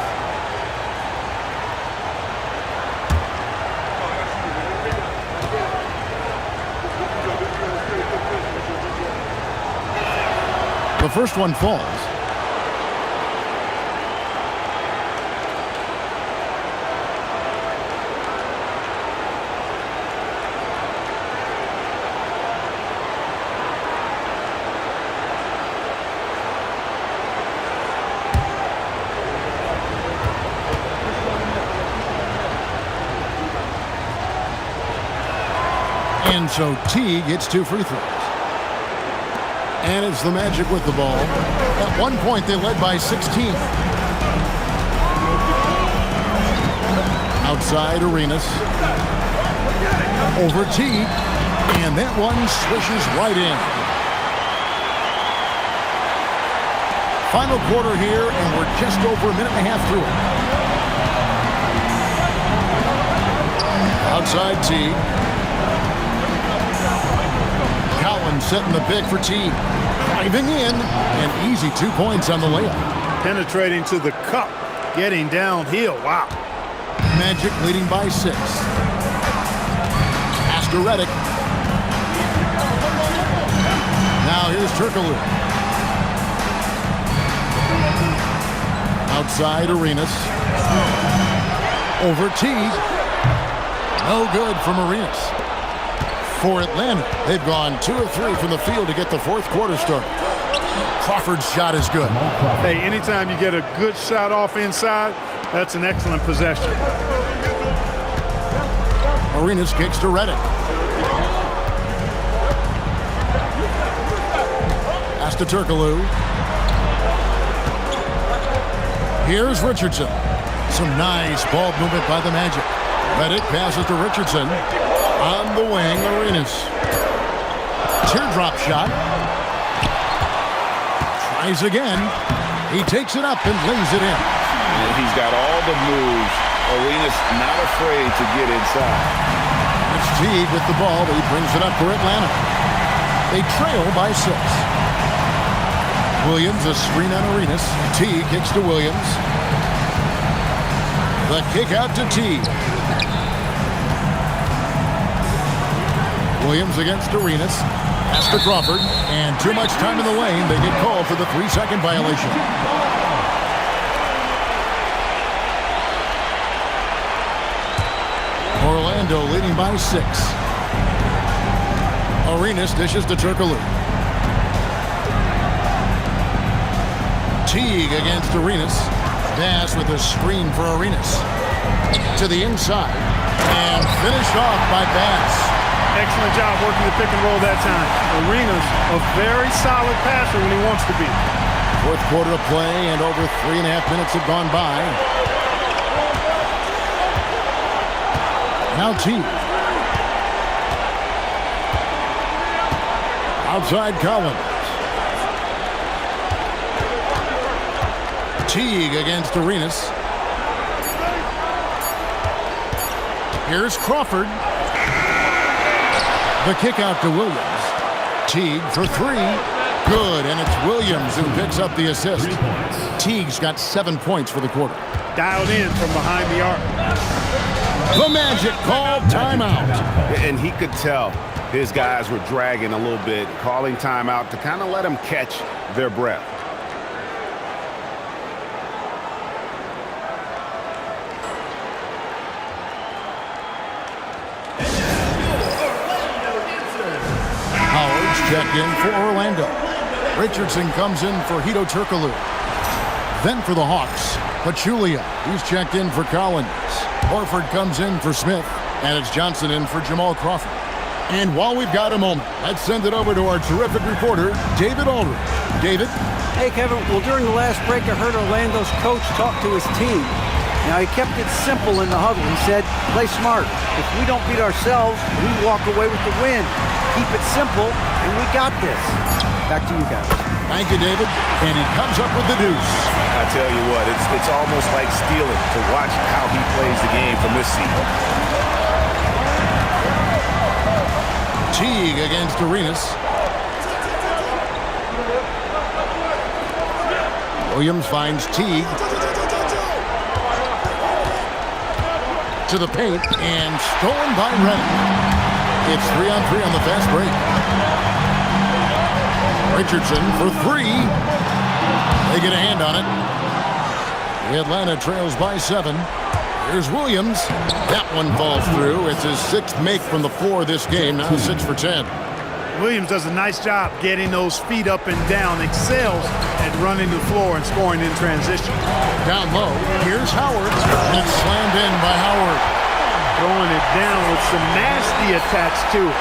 first one falls. And so Teague gets 2 free throws. And it's the Magic with the ball. At one point, they led by 16. Outside Arenas. Over Teague. And that one swishes right in. Final quarter here, and we're just over a minute and a half through it. Outside Teague. Setting the pick for Teague. Driving in, and easy 2 points on the layup. Penetrating to the cup, getting downhill. Wow. Magic leading by 6. Pass to Redick. Now here's Turkoglu. Outside Arenas. Over Teague. No good from Arenas. For Atlanta, they've gone 2 of 3 from the field to get the fourth quarter started. Crawford's shot is good. Hey, anytime you get a good shot off inside, that's an excellent possession. Arenas kicks to Redick. Pass to Turkoglu. Here's Richardson. Some nice ball movement by the Magic. Redick passes to Richardson. On the wing, Arenas. Teardrop shot. Tries again. He takes it up and lays it in. He's got all the moves. Arenas not afraid to get inside. It's Teague with the ball, but he brings it up for Atlanta. They trail by 6. Williams, a screen on Arenas. Teague kicks to Williams. The kick out to Teague. Williams against Arenas. Pass to Crawford. And too much time in the lane. They get called for the 3-second violation. Orlando leading by 6. Arenas dishes to Turkoglu. Teague against Arenas. Pass with a screen for Arenas. To the inside. And finished off by Bass. Excellent job working the pick and roll that time. Arenas, a very solid passer when he wants to be. Fourth quarter of play, and over 3.5 minutes have gone by. Now Teague. Outside Collins. Teague against Arenas. Here's Crawford. The kick out to Williams. Teague for 3. Good, and it's Williams who picks up the assist. Teague's got 7 points for the quarter. Dialed in from behind the arc. The Magic called timeout. And he could tell his guys were dragging a little bit, calling timeout to kind of let them catch their breath. Check in for Orlando. Richardson comes in for Hedo Turkoglu. Then for the Hawks, Pachulia. He's checked in for Collins. Horford comes in for Smith. And it's Johnson in for Jamal Crawford. And while we've got a moment, let's send it over to our terrific reporter, David Aldridge. David? Hey, Kevin. Well, during the last break, I heard Orlando's coach talk to his team. Now, he kept it simple in the huddle. He said, play smart. If we don't beat ourselves, we walk away with the win. Keep it simple, and we got this. Back to you guys. Thank you, David. And he comes up with the deuce. I tell you what, it's almost like stealing to watch how he plays the game from this season. Teague against Arenas. Williams finds Teague. To the paint, and stolen by Redick. It's 3-on-3 on the fast break. Richardson for three. They get a hand on it. The Atlanta trails by 7. Here's Williams. That one falls through. It's his 6th make from the floor this game. Now 6 for 10. Williams does a nice job getting those feet up and down, excels at running the floor and scoring in transition. Down low, here's Howard. And it's slammed in by Howard. Throwing it down with some nasty attached to it.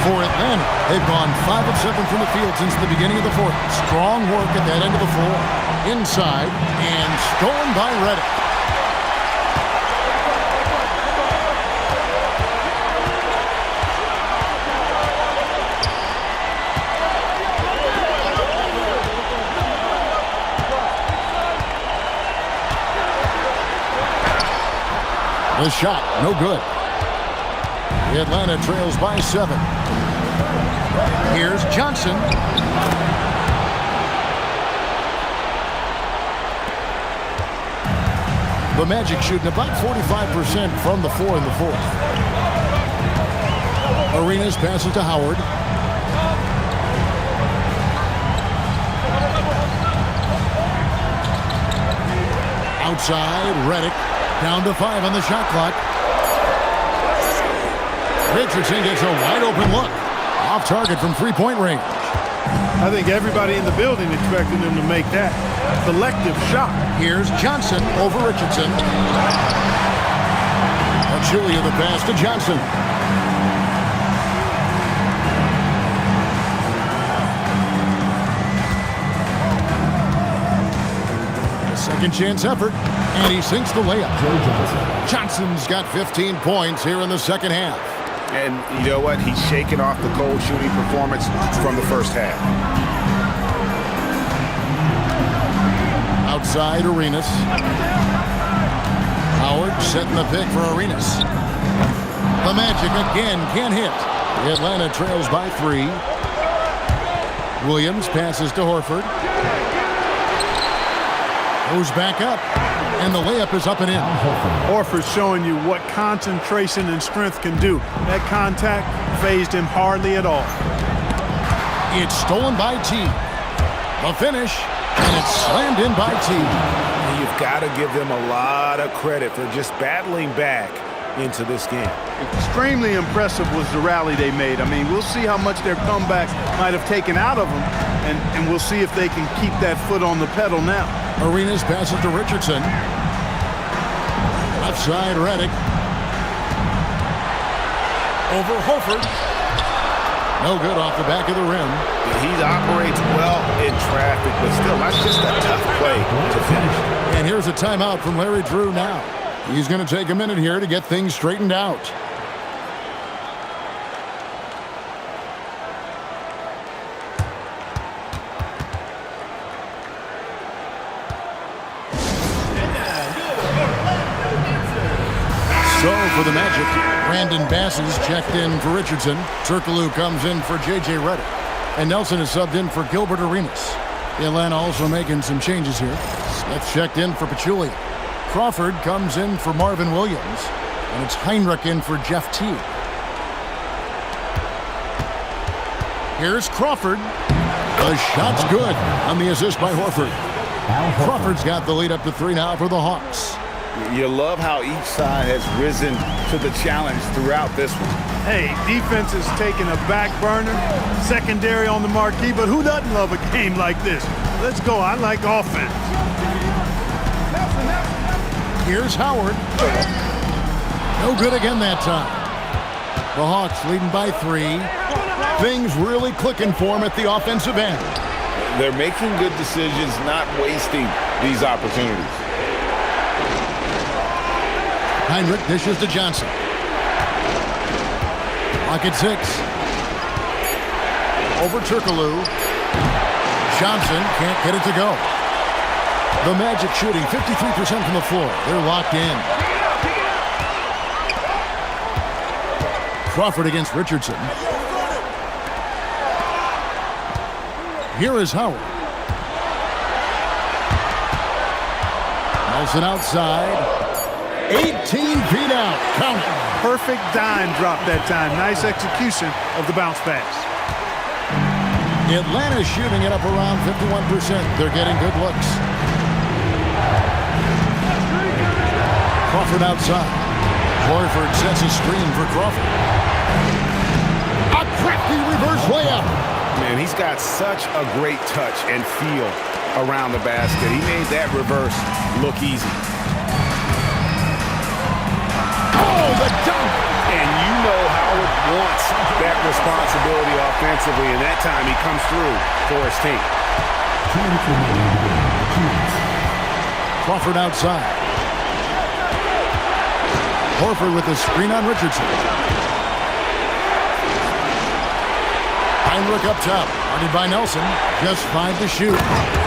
For Atlanta, they've gone 5 of 7 from the field since the beginning of the fourth. Strong work at that end of the floor. Inside, and stolen by Redick. The shot, no good. The Atlanta trails by 7. Here's Johnson. The Magic shooting about 45% from the floor in the fourth. Arenas passes to Howard. Outside, Redick. Down to 5 on the shot clock. Richardson gets a wide-open look. Off target from three-point range. I think everybody in the building expected him to make that collective shot. Here's Johnson over Richardson. Pachulia the pass to Johnson. A second chance effort, and he sinks the layup. Johnson's got 15 points here in the second half. And you know what? He's shaking off the cold shooting performance from the first half. Outside Arenas. Howard setting the pick for Arenas. The Magic again can't hit. The Atlanta trails by 3. Williams passes to Horford. Goes back up. And the layup is up and in. Horford showing you what concentration and strength can do. That contact phased him hardly at all. It's stolen by T. The finish, and it's slammed in by T. And you've got to give them a lot of credit for just battling back into this game. Extremely impressive was the rally they made. I mean, we'll see how much their comeback might have taken out of them, and we'll see if they can keep that foot on the pedal now. Arenas passes to Richardson. Left side, Redick. Over Horford. No good off the back of the rim. He operates well in traffic, but still, that's just a tough play to finish. And here's a timeout from Larry Drew now. He's going to take a minute here to get things straightened out. So for the Magic, Brandon Bass is checked in for Richardson. Turkoglu comes in for J.J. Redick. And Nelson is subbed in for Gilbert Arenas. Atlanta also making some changes here. Smith checked in for Pachulia. Crawford comes in for Marvin Williams. And it's Heinrich in for Jeff Teague. Here's Crawford. The shot's good on the assist by Horford. Crawford's got the lead up to 3 now for the Hawks. You love how each side has risen to the challenge throughout this one. Hey, defense is taking a back burner, secondary on the marquee, but who doesn't love a game like this? Let's go. I like offense. Here's Howard. No good again that time. The Hawks leading by 3. Things really clicking for them at the offensive end. They're making good decisions, not wasting these opportunities. Heinrich dishes to Johnson. Lock at 6. Over Turkoglu. Johnson can't get it to go. The Magic shooting 53% from the floor. They're locked in. Crawford against Richardson. Here is Howard. Nelson outside. 18 feet out. Count it. Perfect dime drop that time. Nice execution of the bounce pass. Atlanta shooting it up around 51%. They're getting good looks. Crawford outside. Horford sets a screen for Crawford. A crafty reverse layup. Man, he's got such a great touch and feel around the basket. He made that reverse look easy. Oh, the dunk. And you know Howard wants that responsibility offensively, and that time he comes through for his team. Crawford outside. Horford with a screen on Richardson. Heinrich up top, guarded by Nelson. Just 5 to shoot.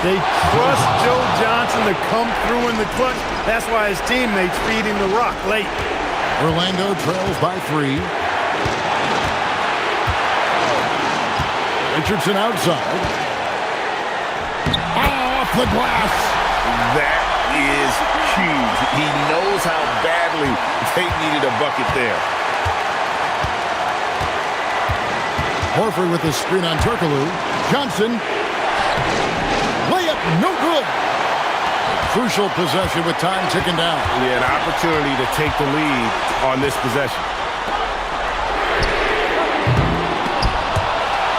They trust Joe Johnson to come through in the clutch. That's why his teammates feed him the rock late. Orlando trails by 3. Richardson outside. Off the glass. That is huge. He knows how badly they needed a bucket there. Horford with the screen on Turkoglu. Johnson. Layup, no good. Crucial possession with time ticking down. Yeah, an opportunity to take the lead on this possession.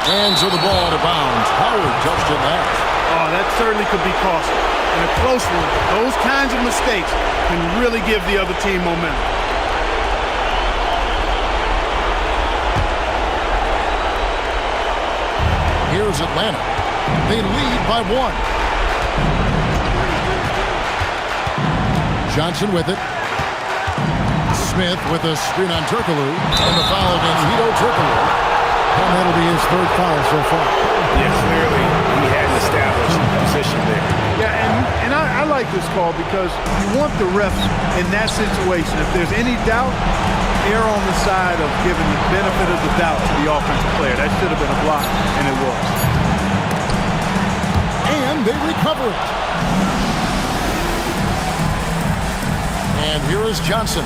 Hands of the ball out of bounds. Howard touched it last. Oh, that certainly could be costly. In a close one, those kinds of mistakes can really give the other team momentum. Here's Atlanta. They lead by 1. Johnson with it. Smith with a screen on Turkoglu. And the foul against Hedo Turkoglu. And that'll be his 3rd foul so far. Yeah, clearly he hadn't established position there. Yeah, and I like this call because you want the refs in that situation. If there's any doubt, err on the side of giving the benefit of the doubt to the offensive player. That should have been a block, and it was. And they recover it. And here is Johnson.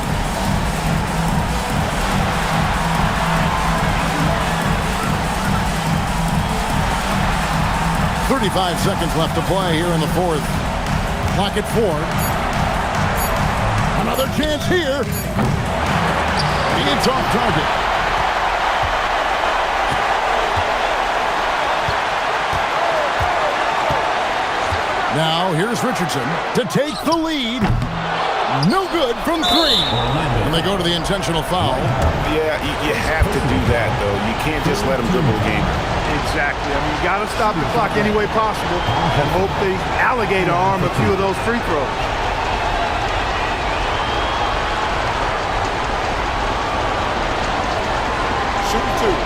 "35 seconds left to play here in the 4th. Clock at 4. Another chance here. It's off target. Now here's Richardson to take the lead. No good from 3. And they go to the intentional foul. Yeah, you have to do that, though. You can't just let them dribble the game. Exactly. I mean, you got to stop the clock any way possible and hope the alligator arm a few of those free throws. Shooting 2.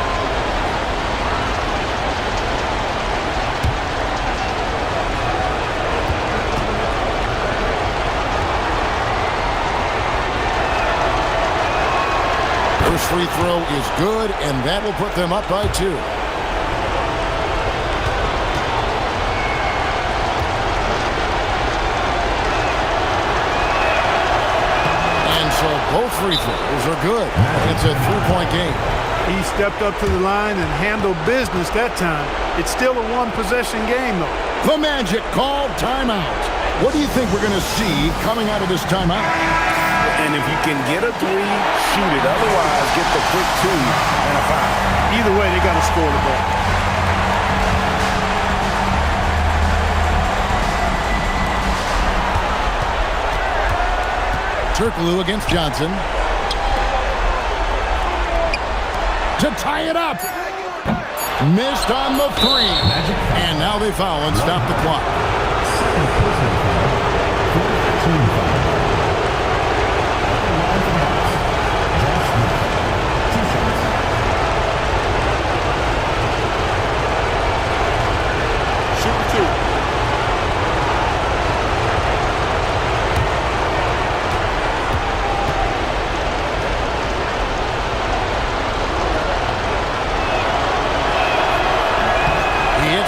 First free throw is good, and that will put them up by 2. And so both free throws are good. It's a 3-point game. He stepped up to the line and handled business that time. It's still a 1-possession game, though. The Magic called timeout. What do you think we're going to see coming out of this timeout? And if you can get a 3, shoot it. Otherwise, get the quick 2 and a foul. Either way, they got to score the ball. Turkoglu against Johnson. To tie it up. Missed on the 3. And now they foul and stop the clock.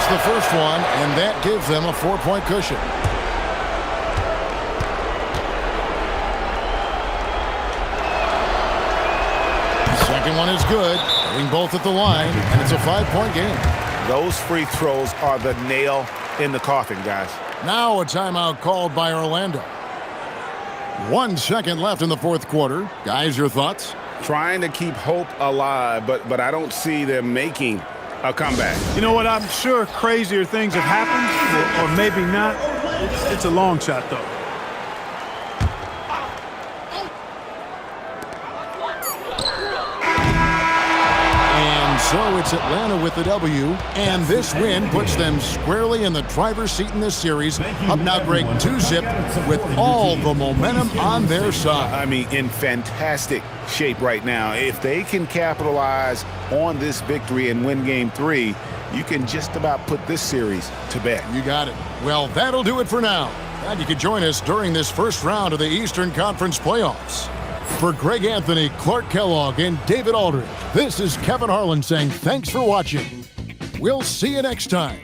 The first one, and that gives them a 4-point cushion. The second one is good, hitting both at the line, and it's a 5-point game. Those free throws are the nail in the coffin, guys. Now a timeout called by Orlando. 1 second left in the fourth quarter. Guys, your thoughts? Trying to keep hope alive, but I don't see them making a comeback. You know what? I'm sure crazier things have happened, or maybe not. It's a long shot, though. And so it's Atlanta with the W, and this win puts them squarely in the driver's seat in this series. Up now, Greg, 2-zip with all the momentum on their side. I mean, in fantastic shape right now. If they can capitalize on this victory and win Game 3, you can just about put this series to bed. You got it. Well, that'll do it for now. And you can join us during this first round of the Eastern Conference playoffs. For Greg Anthony, Clark Kellogg, and David Aldridge, this is Kevin Harlan saying thanks for watching. We'll see you next time.